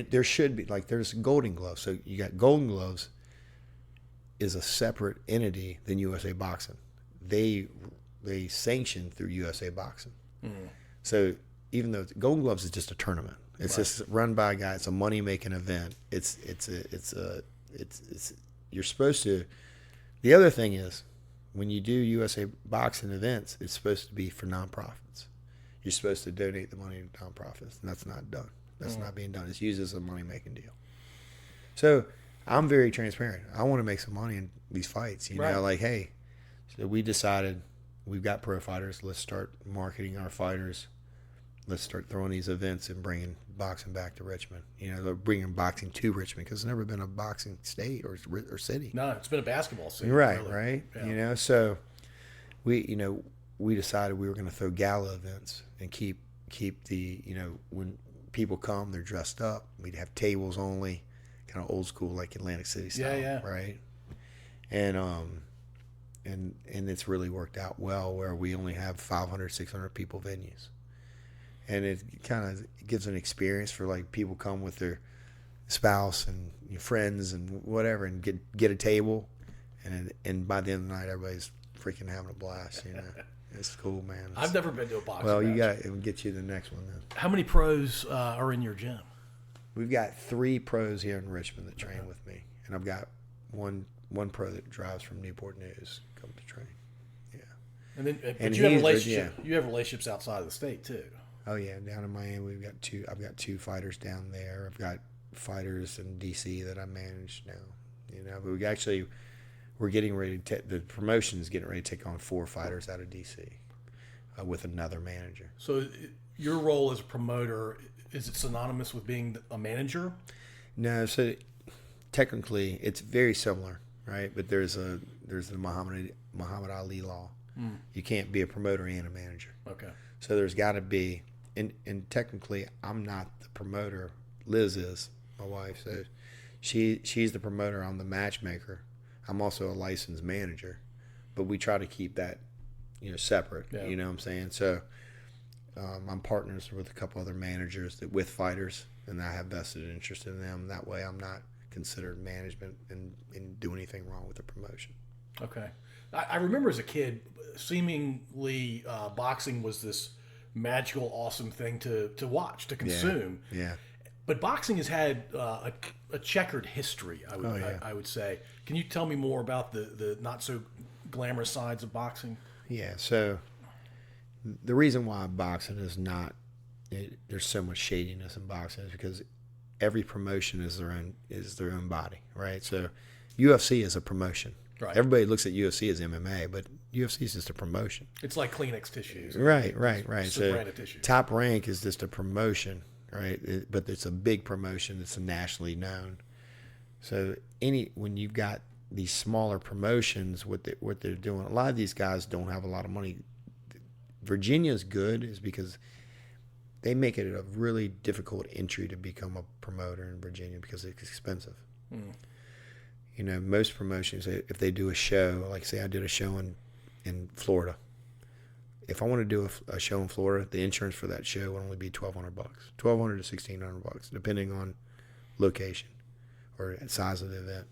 There should be, like, there's Golden Gloves. So you got Golden Gloves is a separate entity than USA Boxing. They sanction through USA Boxing. So even though Golden Gloves is just a tournament, it's just run by a guy. It's a money making event. It's you're supposed to. The other thing is, when you do USA Boxing events, it's supposed to be for nonprofits. You're supposed to donate the money to nonprofits, and that's not done. That's not being done. It's used as a money making deal. So I'm very transparent. I want to make some money in these fights. You know, like, hey, so we decided we've got pro fighters. Let's start marketing our fighters. Let's start throwing these events and bringing boxing back to Richmond. You know, they're bringing boxing to Richmond because it's never been a boxing state or city. No, it's been a basketball city. Right, really. right. Yeah. You know, so we decided we were going to throw gala events and keep the, you know, when people come, they're dressed up. We'd have tables only, kind of old school, like Atlantic City style, right? And it's really worked out well where we only have 500, 600 people venues. And it kind of gives an experience for, like, people come with their spouse and friends and whatever and get a table. And by the end of the night, everybody's freaking having a blast, you know. It's cool, man. I've never been to a boxing Well, match. it'll get you the next one then. How many pros are in your gym? We've got 3 pros here in Richmond that train with me. And I've got one pro that drives from Newport News come to train. Yeah. And then, but And you have he's- relationships. You have relationships outside of the state too. Oh yeah, down in Miami I've got 2 fighters down there. I've got fighters in DC that I manage now. You know, but we're getting ready to the promotion is getting ready to take on 4 fighters out of DC with another manager. So your role as a promoter, is it synonymous with being a manager? No, so technically it's very similar, right? But there's the Muhammad Ali law. You can't be a promoter and a manager. Okay. So there's got to be, and technically I'm not the promoter. Liz is my wife, so she's the promoter. I'm the matchmaker. I'm also a licensed manager, but we try to keep that, you know, separate. Yeah. You know what I'm saying? So I'm partners with a couple other managers with fighters, and I have vested interest in them. That way, I'm not considered management and do anything wrong with the promotion. Okay. I remember as a kid, seemingly boxing was this magical, awesome thing to watch, to consume. Yeah. But boxing has had a checkered history, I would say. Can you tell me more about the not so glamorous sides of boxing? Yeah. So the reason why boxing is not, there's so much shadiness in boxing is because every promotion is their own body, right? So UFC is a promotion. Right. Everybody looks at UFC as MMA, but UFC is just a promotion. It's like Kleenex tissues. Right. So branded tissues. Top Rank is just a promotion, right? But it's a big promotion. It's nationally known. So when you've got these smaller promotions, what they're doing, a lot of these guys don't have a lot of money. Virginia's good is because they make it a really difficult entry to become a promoter in Virginia because it's expensive. You know, most promotions, if they do a show, like say I did a show in Florida. If I want to do a show in Florida, the insurance for that show would only be $1,200, $1,200 to $1,600, depending on location or size of the event.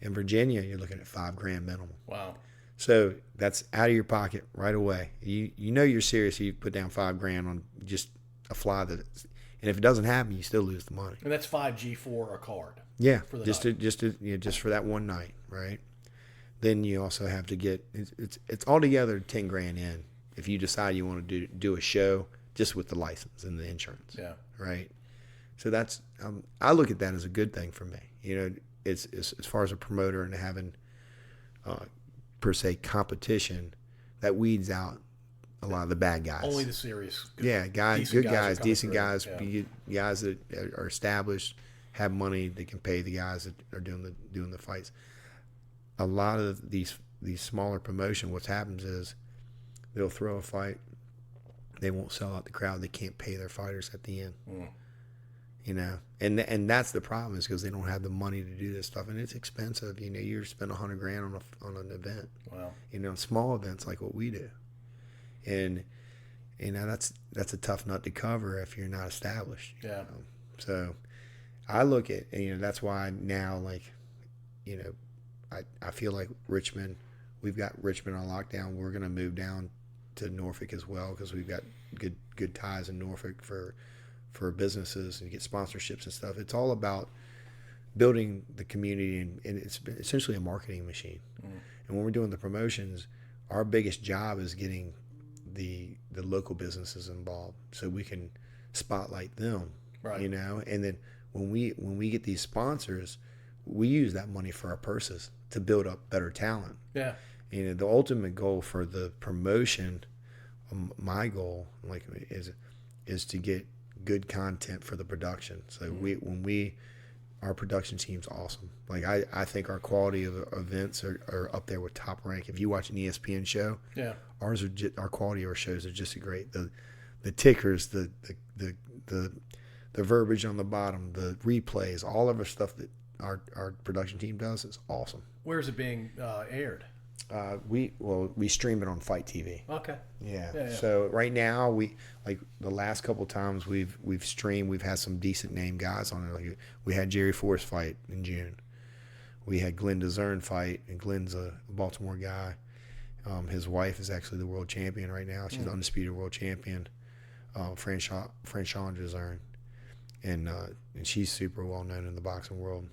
In Virginia, you're looking at $5,000 minimum. Wow. So that's out of your pocket right away. You know you're serious. You put down $5,000 on just a fly and if it doesn't happen, you still lose the money. And that's $5,000 for a card. Yeah, for the just for that one night, right? Then you also have to get it's altogether $10,000 in if you decide you want to do a show just with the license and the insurance. Yeah. Right. So that's I look at that as a good thing for me. You know, it's as far as a promoter and having per se competition that weeds out a lot of the bad guys. Only the serious. Good guys, decent guys, guys that are established, have money, they can pay the guys that are doing the fights. A lot of these smaller promotion, what happens is they'll throw a fight, they won't sell out the crowd, they can't pay their fighters at the end. You know, and that's the problem is because they don't have the money to do this stuff, and it's expensive. You know, you spend $100,000 on an event. Wow. You know, small events like what we do, and you know that's a tough nut to cover if you're not established. Yeah. So I look at, and, you know, that's why now, like, you know, I feel like Richmond, we've got Richmond on lockdown. We're going to move down to Norfolk as well because we've got good ties in Norfolk for businesses and get sponsorships and stuff. It's all about building the community, and it's essentially a marketing machine. And when we're doing the promotions, our biggest job is getting the local businesses involved so we can spotlight them, right? You know, and then when we get these sponsors, we use that money for our purses to build up better talent. Yeah. You know, the ultimate goal for the promotion, my goal, like, is to get good content for the production. So our production team's awesome. Like I think our quality of events are up there with top rank. If you watch an ESPN show, our quality of our shows are just great. The tickers, the verbiage on the bottom, the replays, all of the stuff that our production team does is awesome. Where's it being aired? We stream it on Fight TV. Okay. Yeah. So right now we, like, the last couple of times we've streamed, we've had some decent name guys on it. Like, we had Jerry Forrest fight in June. We had Glenn DeZern fight, and Glenn's a Baltimore guy. His wife is actually the world champion right now. She's the undisputed world champion, Franchon DeZern, and she's super well known in the boxing world.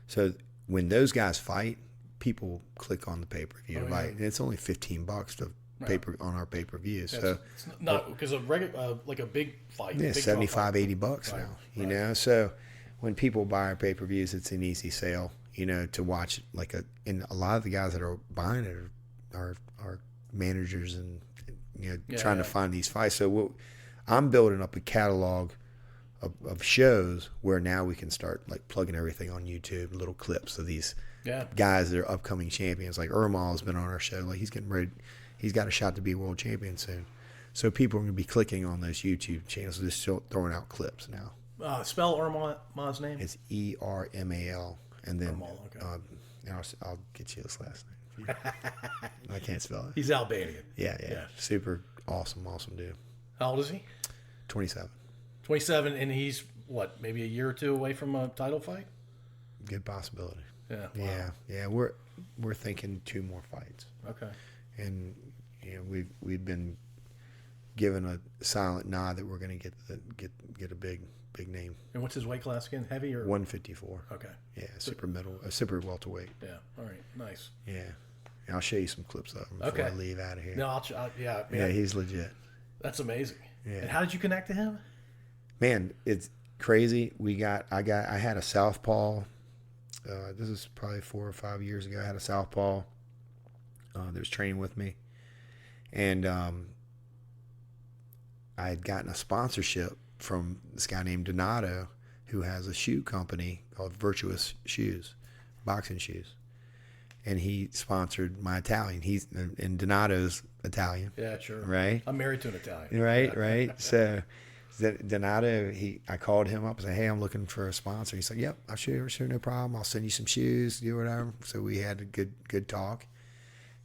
So when those guys fight, people click on the pay-per-view to buy it. And it's only $15 to on our pay-per-view. So it's not because a regular like a big fight. Yeah, big $75-$80 now. You know, so when people buy our pay-per-views, it's an easy sale. You know, to watch and a lot of the guys that are buying it are managers and, you know, trying to find these fights. So I'm building up a catalog of shows where now we can start, like, plugging everything on YouTube, little clips of these guys that are upcoming champions. Like Ermal has been on our show. Like, he's getting ready. He's got a shot to be a world champion soon. So people are going to be clicking on those YouTube channels, just throwing out clips now. Spell Ermal's name? It's ERMAL. And then Ermal, okay. I'll get you his last name. I can't spell it. He's Albanian. Yeah. Super awesome dude. How old is he? 27. 27, and he's, what, maybe a year or two away from a title fight? Good possibility. Yeah. Wow. Yeah. We're thinking 2 more fights. Okay. And, you know, we've been given a silent nod that we're going to get a big name. And what's his weight class again? Heavy or 154? Okay. Yeah, super welterweight. Yeah. All right. Nice. Yeah. I'll show you some clips of him before I leave out of here. No, yeah, man, he's legit. That's amazing. Yeah. And how did you connect to him? Man, it's crazy. I had a southpaw. This is probably 4 or 5 years ago. I had a southpaw that was training with me, and I had gotten a sponsorship from this guy named Donato, who has a shoe company called Virtuous Shoes, boxing shoes, and he sponsored my Italian. And Donato's Italian. Yeah, sure. Right. I'm married to an Italian. Right, yeah. right. So Donato, I called him up and said, "Hey, I'm looking for a sponsor." He's like, "Yep, I'll sure, no problem. I'll send you some shoes, do whatever." So we had a good talk,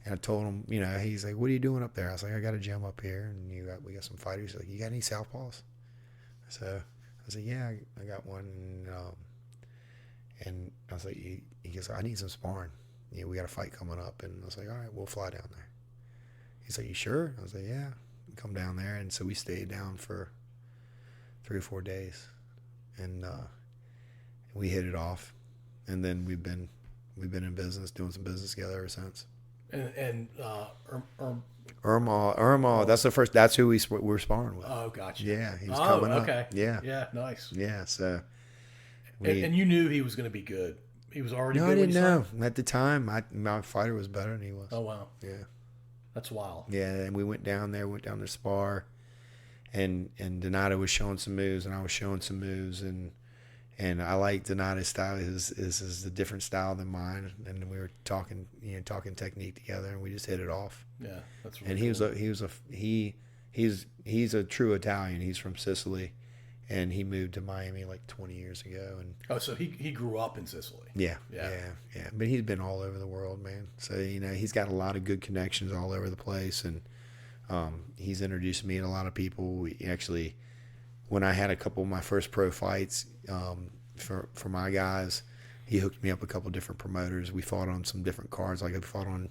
and I told him, he's like, "What are you doing up there?" I was like, "I got a gym up here, and we got some fighters." He's like, "You got any southpaws?" So I said, "Yeah, I got one." And I was like, he goes, "I need some sparring. We got a fight coming up." And I was like, "All right, we'll fly down there." He's like, "You sure?" I was like, "Yeah, come down there." And so we stayed down for 3 or 4 days, and we hit it off. And then we've been in business, doing some business together ever since. And Irma, that's who we're sparring with. Oh, gotcha. Yeah, he's coming up. Okay. Yeah. Yeah, nice. Yeah, so. And you knew he was going to be good. He was already good. No, I didn't know. At the time, my fighter was better than he was. Oh, wow. Yeah. That's wild. Yeah, and we went down to spar, and Donato was showing some moves, and I was showing some moves, and I like Donato's style. His is a different style than mine, and we were talking technique together, and we just hit it off. Yeah, that's really and he's a true Italian. He's from Sicily, and he moved to Miami like 20 years ago. And so he grew up in Sicily. Yeah. But he's been all over the world, man. So he's got a lot of good connections all over the place, and he's introduced me to a lot of people. We actually, when I had a couple of my first pro fights for my guys, he hooked me up a couple of different promoters. We fought on some different cards. Like I fought on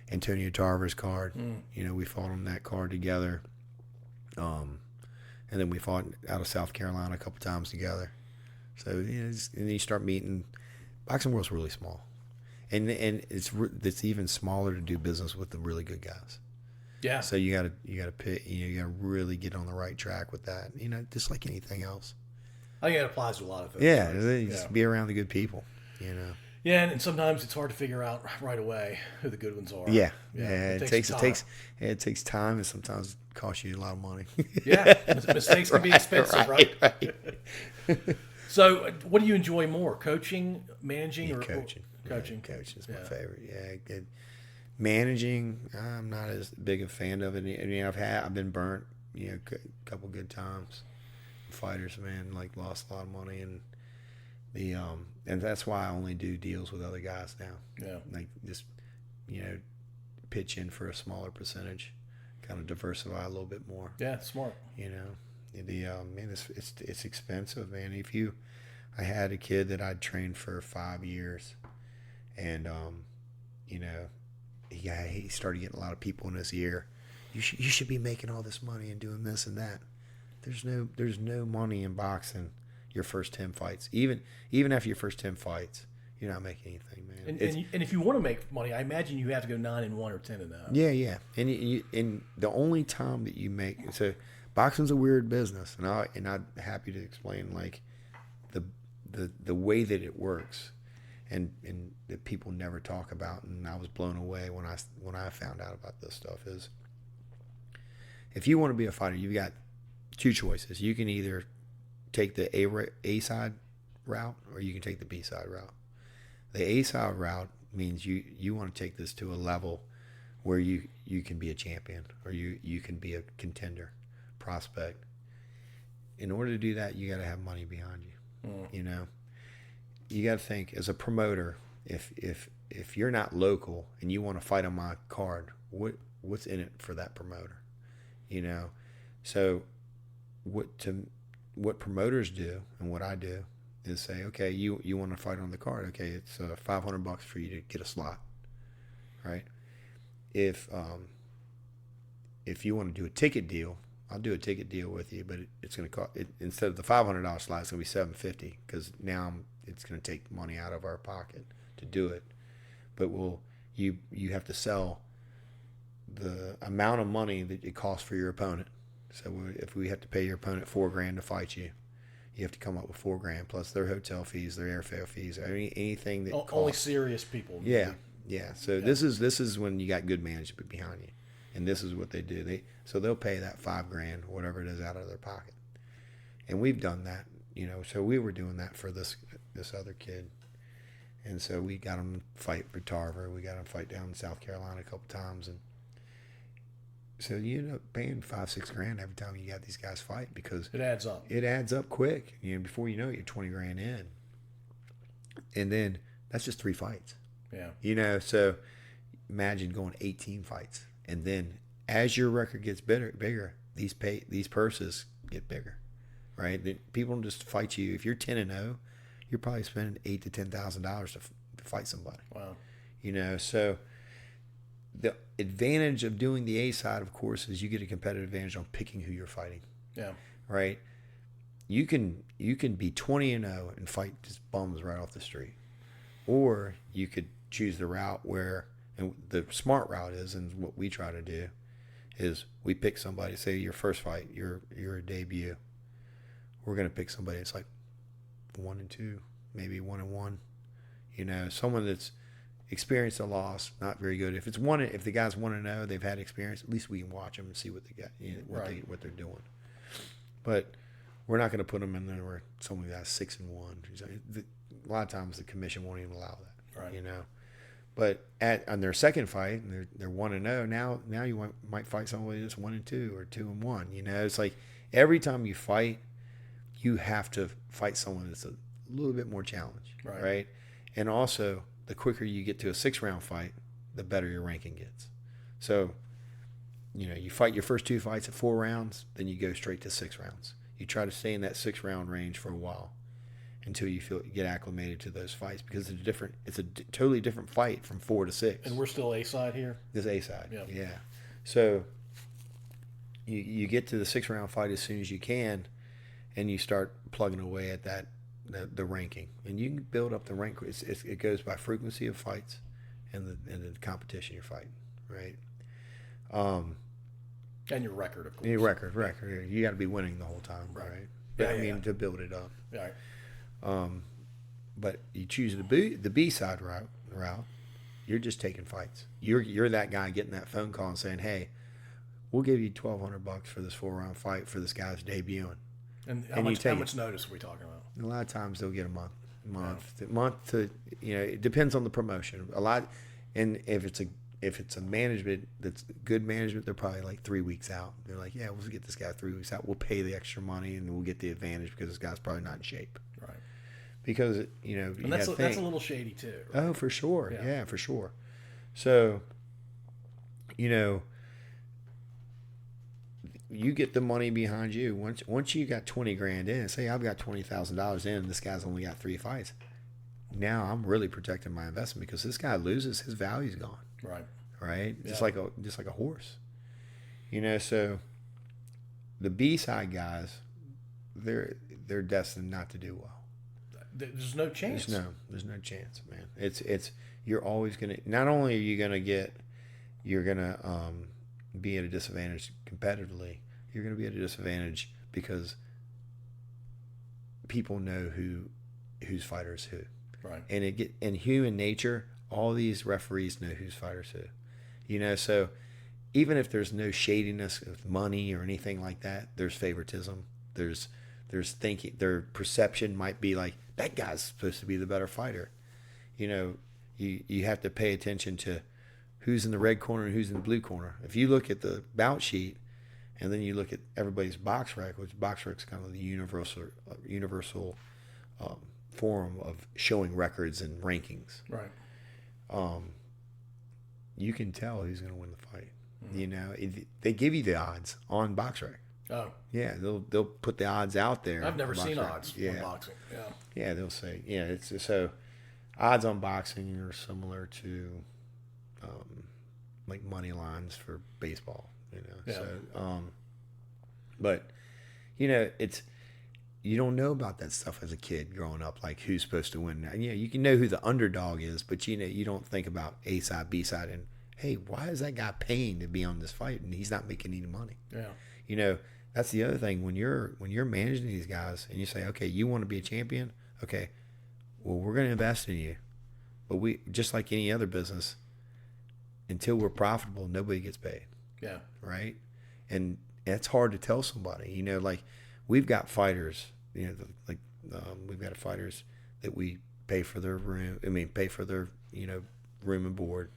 Antonio Tarver's card. We fought on that card together. And then we fought out of South Carolina a couple times together. So and you start meeting. Boxing world's really small, and it's even smaller to do business with the really good guys. Yeah. So you gotta pick. You gotta really get on the right track with that. Just like anything else. I think it applies to a lot of things. Yeah, just be around the good people. Yeah, and sometimes it's hard to figure out right away who the good ones are. Yeah. It takes time, and sometimes it costs you a lot of money. Yeah, mistakes can be expensive, right? So, what do you enjoy more, coaching, managing, or coaching? Coaching. Coaching is my favorite. Yeah, good. Managing, I'm not as big a fan of it. I've been burnt. A couple good times. Fighters, man, lost a lot of money, and and that's why I only do deals with other guys now. Yeah. Just pitch in for a smaller percentage, kind of diversify a little bit more. Yeah, smart. Man, it's expensive, man. I had a kid that I'd trained for 5 years, and he started getting a lot of people in his ear. You should be making all this money and doing this and that. There's no money in boxing your first 10 fights. Even after your first 10 fights, you're not making anything, man. And if you want to make money, I imagine you have to go 9-1 or 10-0. Yeah. And the only time that you make, so boxing's a weird business, and I'm happy to explain the way that it works, and that people never talk about. And I was blown away when I found out about this stuff. Is if you want to be a fighter, you've got 2 choices. You can either take the A side route, or you can take the B side route. The A side route means you want to take this to a level where you can be a champion, or you can be a contender, prospect. In order to do that, you got to have money behind you. You got to think as a promoter. If you're not local and you want to fight on my card, what's in it for that promoter? So what promoters do, and what I do, is say, okay, you want to fight on the card. Okay, it's $500 for you to get a slot, right? If you want to do a ticket deal, I'll do a ticket deal with you, but it's going to cost instead of the $500 slot, it's going to be $750, because now it's going to take money out of our pocket to do it. But you have to sell the amount of money that it costs for your opponent. So if we have to pay your opponent $4,000 to fight you, you have to come up with $4,000 plus their hotel fees, their airfare fees, anything that costs. Only serious people. Yeah. So this is when you got good management behind you, and this is what they do. They'll pay that $5,000, whatever it is, out of their pocket, and we've done that. So we were doing that for this other kid, And so we got him to fight for Tarver. We got him to fight down in South Carolina a couple times. And so you end up paying $5-6 every time you got these guys fight because it adds up. It adds up quick. Before you know it, you're $20,000 in. And then that's just 3 fights. Yeah. So imagine going 18 fights. And then as your record gets bigger, these purses get bigger. Right? People don't just fight you. If you're 10-0, you're probably spending $8,000 to $10,000 to fight somebody. Wow. So the advantage of doing the A side, of course, is you get a competitive advantage on picking who you're fighting. Yeah. Right? You can be 20-0 and fight just bums right off the street. Or you could choose the route where, and the smart route is, and what we try to do, is we pick somebody, say your first fight, your debut. We're going to pick somebody that's like 1-2, maybe 1-1. Someone that's experienced a loss, not very good. If the guy's 1-0, they've had experience. At least we can watch them and see what they got, what they're doing. But we're not going to put them in there where someone got 6-1. A lot of times the commission won't even allow that. Right. But on their second fight, and they're 1-0. Now you might fight somebody that's 1-2 or 2-1. It's like every time you fight, you have to fight someone that's a little bit more challenged, right? And also, the quicker you get to a 6-round fight, the better your ranking gets. So, you fight your first 2 fights at 4 rounds, then you go straight to 6 rounds. You try to stay in that 6-round range for a while until you get acclimated to those fights because it's a totally different fight from 4 to 6. And we're still A side here? This A side, yeah. So, you get to the 6-round fight as soon as you can, and you start plugging away at the ranking, and you can build up the rank. It goes by frequency of fights and the competition you're fighting, right? And your record, of course. Your record. You got to be winning the whole time, right? Yeah, to build it up. Right. But you choose the B side route. You're just taking fights. You're that guy getting that phone call and saying, "Hey, we'll give you $1,200 for this 4-round fight for this guy's debuting." And how much notice are we talking about? A lot of times they'll get a month to it depends on the promotion. A lot, and if it's a management that's good management, they're probably like 3 weeks out. They're like, yeah, we'll get this guy 3 weeks out. We'll pay the extra money and we'll get the advantage because this guy's probably not in shape. Right. Because and that's a little shady too. Right? Oh, for sure. Yeah, for sure. So, you get the money behind you. Once you got $20,000 in, say I've got $20,000 in, and this guy's only got 3 fights. Now I'm really protecting my investment because this guy loses, his value's gone. Right. Yeah. Just like a horse. So the B side guys, they're destined not to do well. There's no chance. There's no chance, man. It's you're always gonna. Not only are you you're gonna be at a disadvantage competitively. You're going to be at a disadvantage because people know whose fighter is who. Right. And in human nature, all these referees know whose fighter's who. So even if there's no shadiness of money or anything like that, there's favoritism. There's thinking, their perception might be like, that guy's supposed to be the better fighter. You have to pay attention to who's in the red corner and who's in the blue corner. If you look at the bout sheet and then you look at everybody's box rec, which box rec's kind of the universal forum of showing records and rankings. Right. You can tell who's going to win the fight. Mm-hmm. They give you the odds on box rec. Oh. Yeah, they'll put the odds out there. I've never seen odds on boxing. Yeah. Yeah, they'll say, it's so odds on boxing are similar to like money lines for baseball, Yeah. So but it's you don't know about that stuff as a kid growing up, like who's supposed to win. You can know who the underdog is, but you don't think about A side, B side, and hey, why is that guy paying to be on this fight and he's not making any money? Yeah. That's the other thing when you're managing these guys and you say, okay, you want to be a champion, okay, well, we're going to invest in you, but we, just like any other business, until we're profitable, nobody gets paid. Yeah. Right. And it's hard to tell somebody, like we've got fighters, we've got fighters that we pay for their room. Pay for their, room and board.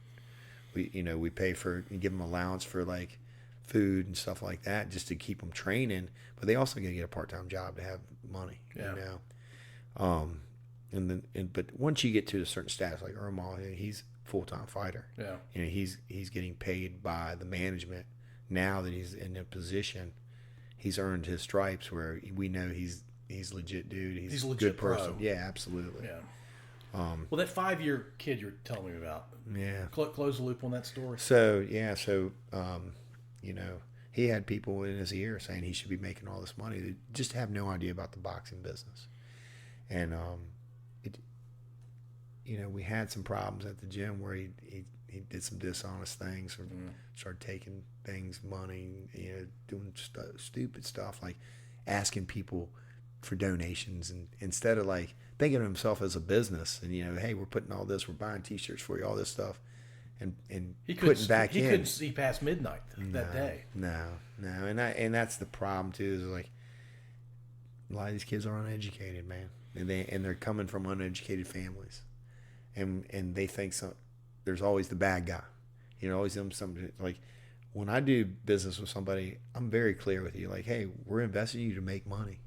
We pay for, give them allowance for like food and stuff like that just to keep them training. But they also got to get a part-time job to have money, But once you get to a certain status, like Ermal, he's a full-time fighter. Yeah. He's getting paid by the management. Now that he's in a position, he's earned his stripes where we know he's legit dude. He's a legit good person. Pro. Yeah, absolutely. Yeah. Well, that 5-year kid you're telling me about. Yeah. Close the loop on that story. So he had people in his ear saying he should be making all this money. They just have no idea about the boxing business. And we had some problems at the gym where he did some dishonest things, or started taking things, money, doing stupid stuff like asking people for donations, and instead of like thinking of himself as a business and hey, we're putting all this, we're buying T-shirts for you, all this stuff, and he putting back in. He couldn't see past midnight that day. No, and that's the problem too. Is like a lot of these kids are uneducated, man, and they're coming from uneducated families, and they think there's always the bad guy, always them something like. When I do business with somebody, I'm very clear with you. Like, hey, we're investing in you to make money.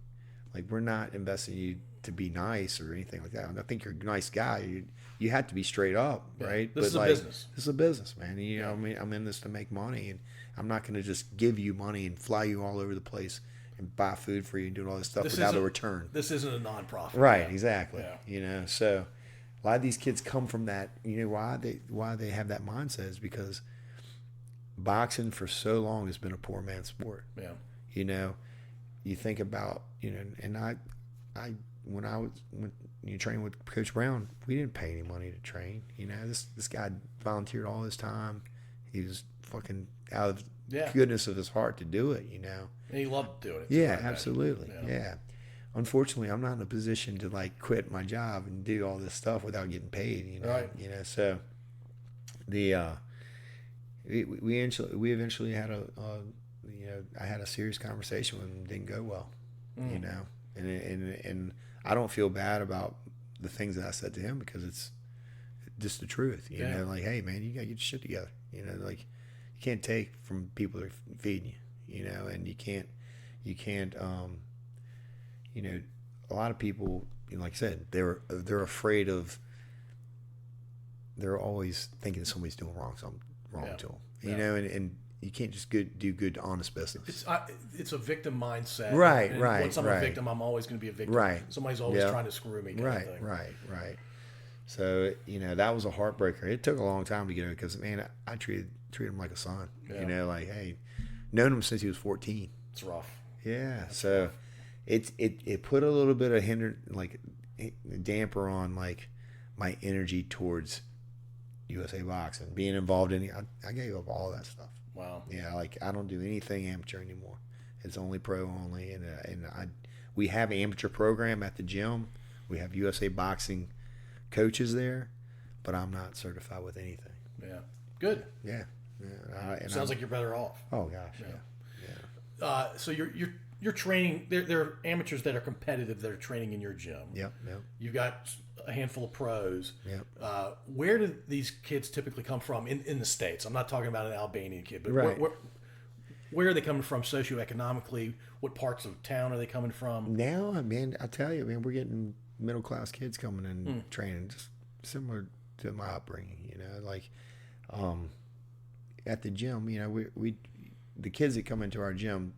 Like, we're not investing in you to be nice or anything like that. And I think you're a nice guy. You have to be straight up, right? This is a business. This is a business, man. I'm in this to make money, and I'm not going to just give you money and fly you all over the place and buy food for you and do all this stuff without a return. This isn't a nonprofit. Right, exactly. Yeah. So a lot of these kids come from that. Why they have that mindset is because boxing for so long has been a poor man's sport. Yeah. You think about, and I when you train with Coach Brown, we didn't pay any money to train. This guy volunteered all his time. He was fucking out of the goodness of his heart to do it, And he loved doing it. Yeah, absolutely. Yeah. Unfortunately, I'm not in a position to like quit my job and do all this stuff without getting paid, Right. So the we eventually had I had a serious conversation with him. It didn't go well, and I don't feel bad about the things that I said to him because it's just the truth, like, hey man, you gotta get your shit together, like you can't take from people that are feeding you, and you can't, a lot of people, like I said, they're afraid of, they're always thinking somebody's doing something wrong to them, and you can't just do good, honest business. It's a victim mindset. Right. Once I'm a victim, I'm always going to be a victim. Right. Somebody's always trying to screw me. Right. So, that was a heartbreaker. It took a long time to get over because, man, I treated him like a son. Yeah. Like, hey, known him since he was 14. It's rough. Yeah. So rough. It put a little bit of damper on like my energy towards USA Boxing, being involved in it. I gave up all that stuff. Wow. Yeah, like I don't do anything amateur anymore. It's only pro only, and we have an amateur program at the gym. We have USA Boxing coaches there, but I'm not certified with anything. Yeah. Good. Yeah. Sounds like you're better off. Oh gosh. Yeah. So you're training. There are amateurs that are competitive that are training in your gym. Yep. You've got a handful of pros. Yep. Where do these kids typically come from in the States? I'm not talking about an Albanian kid, but right. where are they coming from socioeconomically? What parts of town are they coming from? Now, I tell you, man, we're getting middle class kids coming in training, just similar to my upbringing. Like at the gym, we the kids that come into our gym,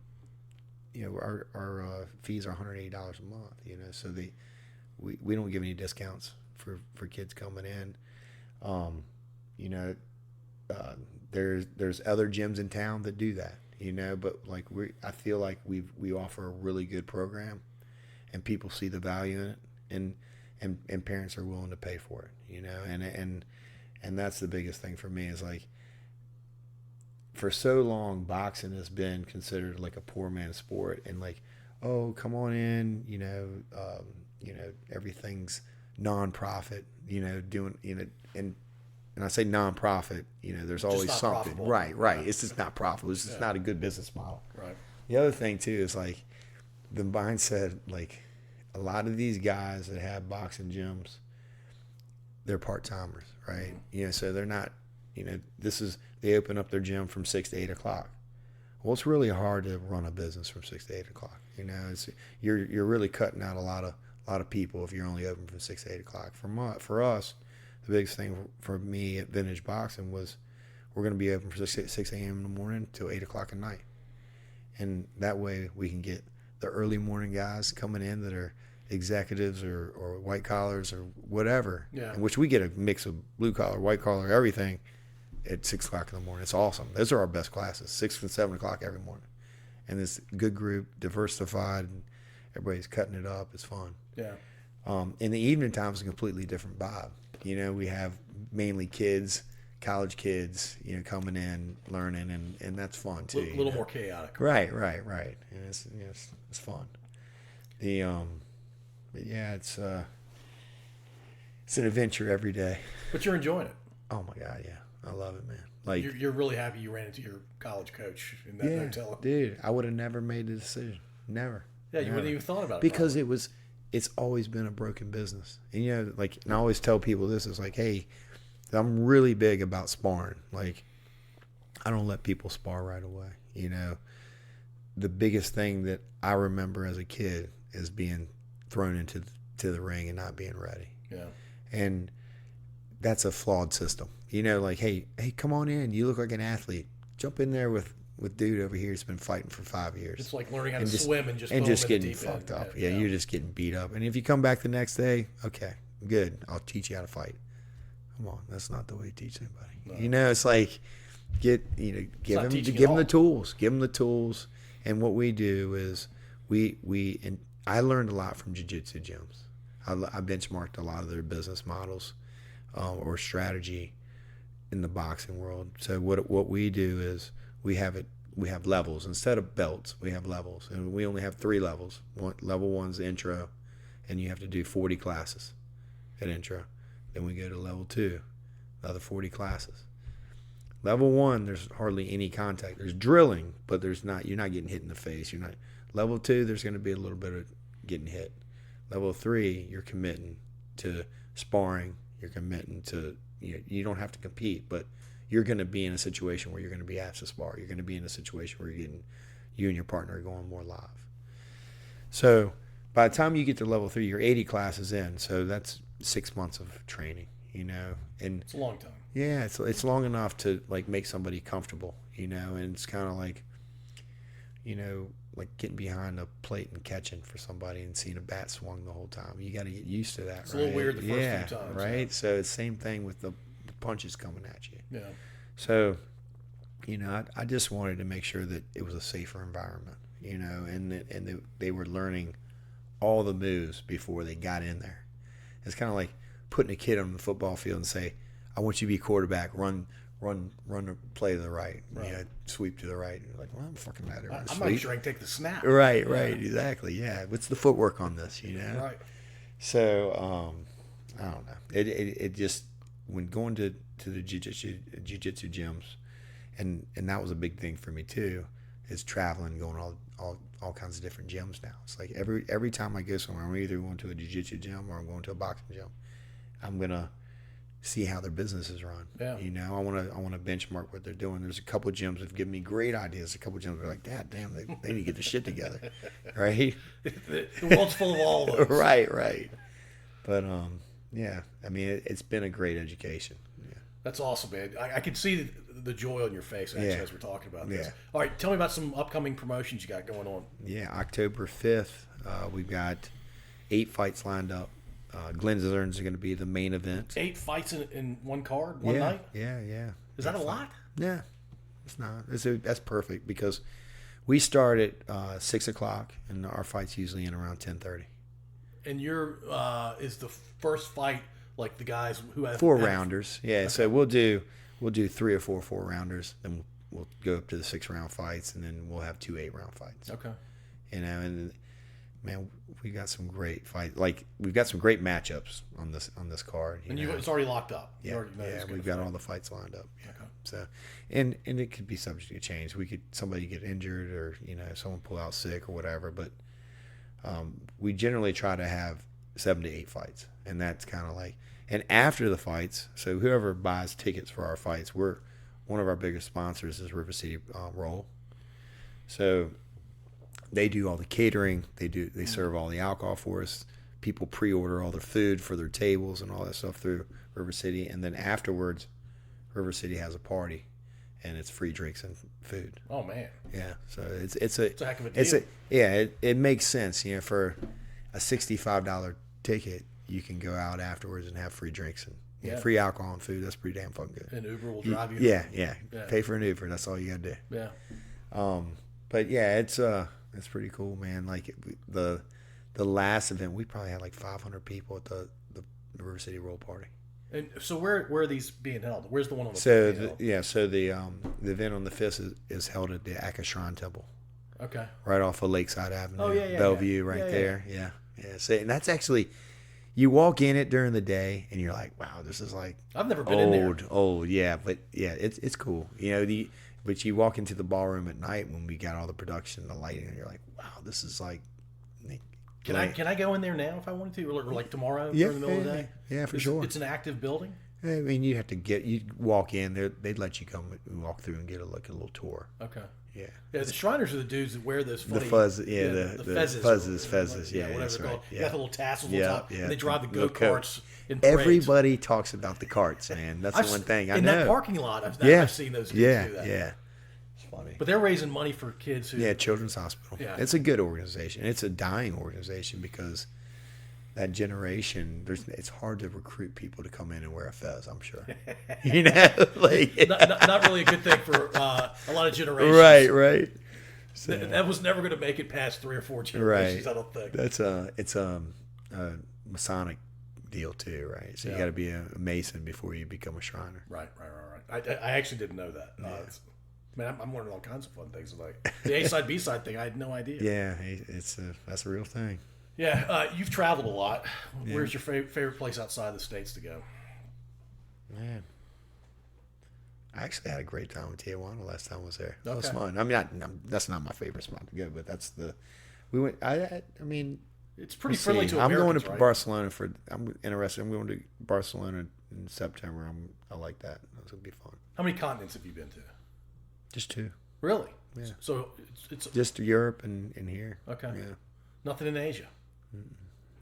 our fees are $180 a month. So we don't give any discounts for kids coming in. There's other gyms in town that do that, but like I feel like we offer a really good program, and people see the value in it, and parents are willing to pay for it, and that's the biggest thing for me is like, for so long, boxing has been considered like a poor man's sport, and like, oh, come on in, everything's non-profit, doing, and I say non-profit, there's always something. Right. It's just not profitable. It's just not a good business model. Right. The other thing too is like the mindset, like a lot of these guys that have boxing gyms, they're part-timers, right? You know, so they're not, you know, they open up their gym from 6 to 8 o'clock. Well, it's really hard to run a business from 6 to 8 o'clock. You know, you're really cutting out a lot of people if you're only open from 6 to 8 o'clock. For us, the biggest thing for me at Vintage Boxing was we're going to be open from 6 a.m. in the morning till 8 o'clock at night. And that way we can get the early morning guys coming in that are executives or white collars or whatever, in which we get a mix of blue collar, white collar, everything at 6 o'clock in the morning. It's awesome. Those are our best classes, 6 and 7 o'clock every morning. And this good group, diversified, and everybody's cutting it up. It's fun. Yeah. In the evening time is a completely different vibe. You know, we have mainly kids, college kids, you know, coming in, learning, and that's fun too. A little more chaotic. Right. And it's fun. But yeah, it's an adventure every day. But you're enjoying it. Oh my God, yeah, I love it, man. Like you're really happy you ran into your college coach in that hotel. Dude, I would have never made the decision. Never. Yeah, you wouldn't even thought about it. Because it's always been a broken business. And you know, like, and I always tell people this is like, hey, I'm really big about sparring. Like, I don't let people spar right away. You know, the biggest thing that I remember as a kid is being thrown into the ring and not being ready. Yeah. And that's a flawed system. You know, like, hey, come on in. You look like an athlete. Jump in there with dude over here who's been fighting for 5 years. It's like learning how to swim and just getting fucked up. Yeah, you're just getting beat up. And if you come back the next day, okay, good. I'll teach you how to fight. Come on, that's not the way you teach anybody. No. You know, it's like give them the tools. Give them the tools. And what we do is and I learned a lot from jiu-jitsu gyms. I benchmarked a lot of their business models or strategy in the boxing world. So what we do is we have levels. Instead of belts, we have levels. And we only have 3 levels. Level 1's intro, and you have to do 40 classes at intro. Then we go to level 2, another 40 classes. Level 1, there's hardly any contact. There's drilling, but you're not getting hit in the face. Level 2, there's going to be a little bit of getting hit. Level 3, you're committing to sparring. You're committing to, you don't have to compete, but you're going to be in a situation where you're going to be asked to spar. You're going to be in a situation where you and your partner are going more live. So by the time you get to level 3, you're 80 classes in. So that's 6 months of training, and it's a long time. Yeah, it's long enough to like make somebody comfortable, and it's kind of like, like getting behind a plate and catching for somebody and seeing a bat swung the whole time. You got to get used to that. It's a little weird the first few times. Right. Yeah. So it's the same thing with the punches coming at you. Yeah. So, I just wanted to make sure that it was a safer environment, and they were learning all the moves before they got in there. It's kind of like putting a kid on the football field and say, I want you to be quarterback, run a play to the right. Sweep to the right. You're like, well, I'm fucking mad at I'm not sure I can take the snap. Right, exactly. Yeah. What's the footwork on this, Right. So, I don't know. It just, when going to the jiu-jitsu gyms, and that was a big thing for me too, is traveling, going all kinds of different gyms now. It's like every time I go somewhere, I'm either going to a jiu-jitsu gym or I'm going to a boxing gym. I'm gonna see how their business is run. Yeah. I want to benchmark what they're doing. There's a couple of gyms that have given me great ideas. A couple of gyms are like, God damn, they need to get their shit together, right? The world's full of all of those. Right. But yeah, I mean, it's been a great education. Yeah. That's awesome, man. I can see the joy on your face actually as we're talking about this. Yeah. All right, tell me about some upcoming promotions you got going on. Yeah, October 5th, we've got 8 fights lined up. Glenzerns are going to be the main event. 8 fights in one card, one night? Yeah. Is that a lot? Yeah, it's not. That's perfect because we start at 6 o'clock and our fight's usually in around 10:30. And is the first fight like the guys who have 4 rounders? Yeah, okay. So we'll do 3 or 4 rounders, then we'll go up to the 6-round fights, and then we'll have 2 8-round fights. Okay. And man, we got some great fights. Like, we've got some great matchups on this card. And it's already locked up. Yeah, we've got all the fights lined up. Yeah. Okay. So, and it could be subject to change. Somebody get injured or someone pull out sick or whatever. But we generally try to have 7 to 8 fights, and that's kind of like, And after the fights, so whoever buys tickets for our fights, one of our biggest sponsors is River City Roll. So they do all the catering. They serve all the alcohol for us. People pre-order all their food for their tables and all that stuff through River City. And then afterwards, River City has a party, and it's free drinks and food. Oh man. Yeah. So it's a heck of a deal. It makes sense. You know, for a $65 ticket, you can go out afterwards and have free drinks and free alcohol and food. That's pretty damn fucking good. And Uber will drive you. Yeah. Pay for an Uber. That's all you gotta do. Yeah. But yeah, it's pretty cool, man. Like the last event, we probably had like 500 people at the River City Roll Party. And so where are these being held? Where's the one on the So the event on the 5th is held at the Akka Shrine Temple. Okay. Right off of Lakeside Avenue. Oh yeah. Bellevue there. Yeah. So, and that's actually, you walk in it during the day and you're like, wow, this is like I've never been in there. Old, yeah, but yeah, it's cool. You know, but you walk into the ballroom at night when we got all the production, the lighting, and you're like, wow, this is like. Can I go in there now if I wanted to, or like tomorrow during the middle of the day? Yeah, for sure. It's an active building. I mean, you walk in there. They'd let you come and walk through and get a little tour. Okay. Yeah. Yeah, the Shriners are the dudes that wear those funny... The fuzz, the fezzes. Yeah, whatever that's they're right. called. Yeah. You got the little tassels on top, and they drive the go-karts in parades. Everybody talks about the carts, man. That's the one thing I know. In that parking lot, I've seen those kids do that. Yeah. It's funny. But they're raising money for kids who... Yeah, Children's Hospital. Yeah. It's a good organization. It's a dying organization because that generation, it's hard to recruit people to come in and wear a fez, I'm sure. You know? Like, not really a good thing for a lot of generations. Right. So, that was never going to make it past 3 or 4 generations, I don't think. It's a Masonic deal too, right? So you got to be a Mason before you become a Shriner. Right. I actually didn't know that. Man, I'm learning all kinds of fun things. Like the A-side, B-side thing, I had no idea. Yeah, that's a real thing. Yeah, you've traveled a lot. Where's your favorite place outside the States to go? Man, I actually had a great time with Tijuana last time I was there. That was Okay. fun. I mean, that's not my favorite spot to go, but we went. I mean, It's pretty friendly to Americans, I'm going to right? Barcelona I'm interested. I'm going to Barcelona in September. I like that. That's gonna be fun. How many continents have you been to? Just 2. Really? Yeah. So it's Just Europe and here. okay. Yeah. Nothing in Asia.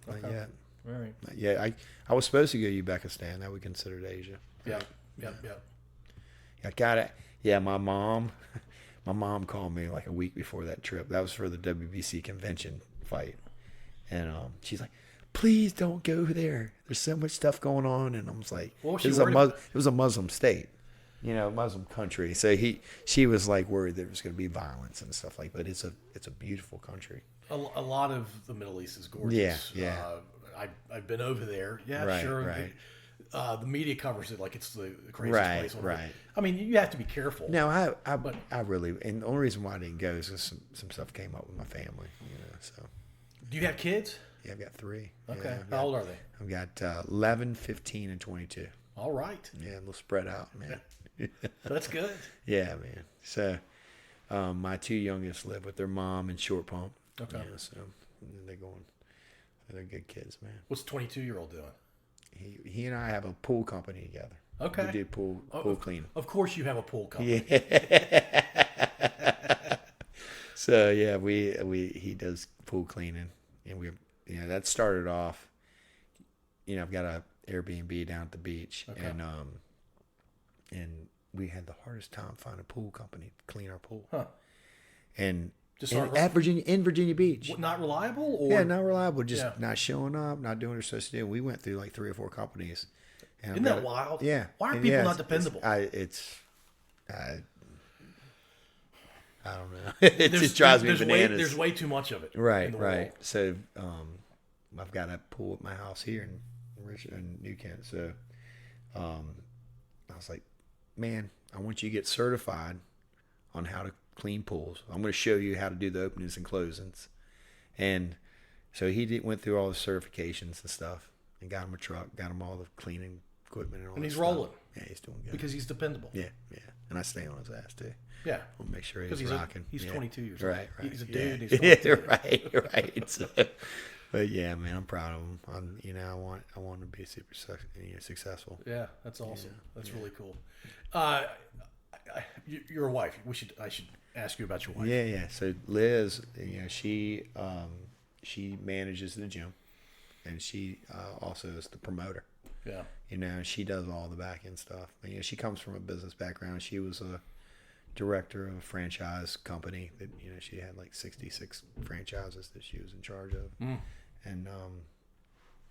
Not yet. All right. Not yet. I was supposed to go to Uzbekistan. That we considered Asia. Yeah. I got it. Yeah, my mom called me like a week before that trip. That was for the WBC convention fight. And she's like, please don't go there. There's so much stuff going on. And I was like, it was a Muslim state, Muslim country. So she was like worried there was going to be violence and stuff like that. But it's a beautiful country. A lot of the Middle East is gorgeous. Yeah. I've been over there. Yeah, Right, sure. right. The media covers it like it's the craziest place. Right. I mean, you have to be careful. No, I really, and the only reason why I didn't go is because some stuff came up with my family. So. Do you have kids? Yeah, I've got 3. Okay. How old are they? I've got 11, 15, and 22. All right. Yeah, a little spread out, man. That's good. Yeah, man. So my 2 youngest live with their mom in Short Pump. Okay. Yeah, so they're good kids, man. What's the 22-year-old doing? He and I have a pool company together. Okay. We do pool cleaning. Of course you have a pool company. Yeah. So yeah, he does pool cleaning, and that started off. I've got a Airbnb down at the beach, Okay. and we had the hardest time finding a pool company to clean our pool. Huh. And Just in Virginia Beach. Not reliable? Or? Yeah, not reliable. Just not showing up, not doing what they're supposed to do. We went through like 3 or 4 companies. And Isn't that wild? Yeah. Why are people not dependable? I don't know. It just drives me bananas. There's way too much of it. Right. So I've got a pool at my house here in Richmond, in New Kent. So I was like, man, I want you to get certified on how to clean pools. I'm going to show you how to do the openings and closings. And so went through all the certifications and stuff and got him a truck, got him all the cleaning equipment and all that. And he's stuff. rolling. Yeah, he's doing good. Because he's dependable. Yeah. And I stay on his ass too. Yeah. I'll make sure he's rocking. He's 22 years old. Right. He's a dude. Yeah. He's 22. Right. So, But yeah, man, I'm proud of him. I want him to be super successful. Yeah, that's awesome. That's really cool. Your wife. I should ask you about your wife. Yeah. So Liz, she manages the gym, and she also is the promoter. Yeah. She does all the back end stuff. She comes from a business background. She was a director of a franchise company that she had like 66 franchises that she was in charge of. And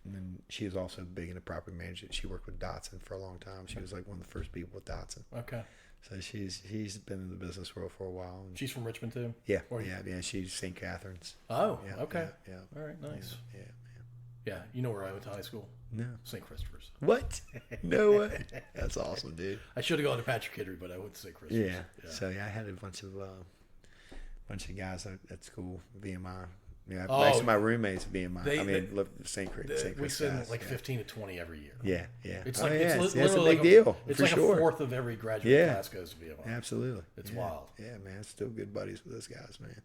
then she was also big into property management. She worked with Datsun for a long time. She was like one of the first people with Datsun. Okay. So she's been in the business world for a while. And she's from Richmond too? Yeah. She's St. Catherine's. Oh, yeah, okay. Yeah. All right, nice. Yeah. Yeah, you know where I went to high school? No. St. Christopher's. What? No way. That's awesome, dude. I should have gone to Patrick Henry, but I went to St. Christopher's. Yeah. So I had a bunch of guys at school, VMI. Most of my roommates VMI. St. Christopher's. We send like 15 to 20 every year. Yeah. It's It's literally a big deal. It's for like sure. a fourth of every graduate class goes to VMI. Absolutely. It's wild. Yeah, man. Still good buddies with those guys, man.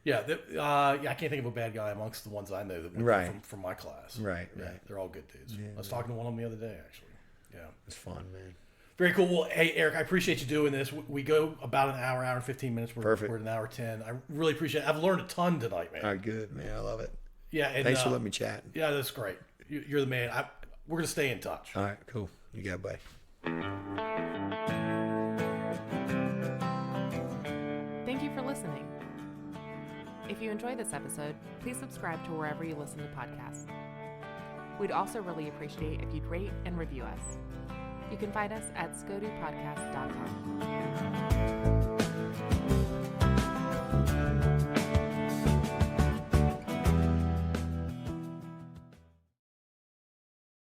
Yeah, I can't think of a bad guy amongst the ones I know that went from my class. Right. They're all good dudes. I was talking to one of them the other day, actually. Yeah. It's fun, man. Very cool. Well, hey, Eric, I appreciate you doing this. We go about an hour and 15 minutes. Perfect. We're at an hour 10. I really appreciate it. I've learned a ton tonight, man. All right, good, man. I love it. Yeah. And, thanks for letting me chat. Yeah, that's great. You're the man. We're going to stay in touch. All right, cool. You got it, buddy. Thank you for listening. If you enjoyed this episode, please subscribe to wherever you listen to podcasts. We'd also really appreciate if you'd rate and review us. You can find us at scodupodcast.com.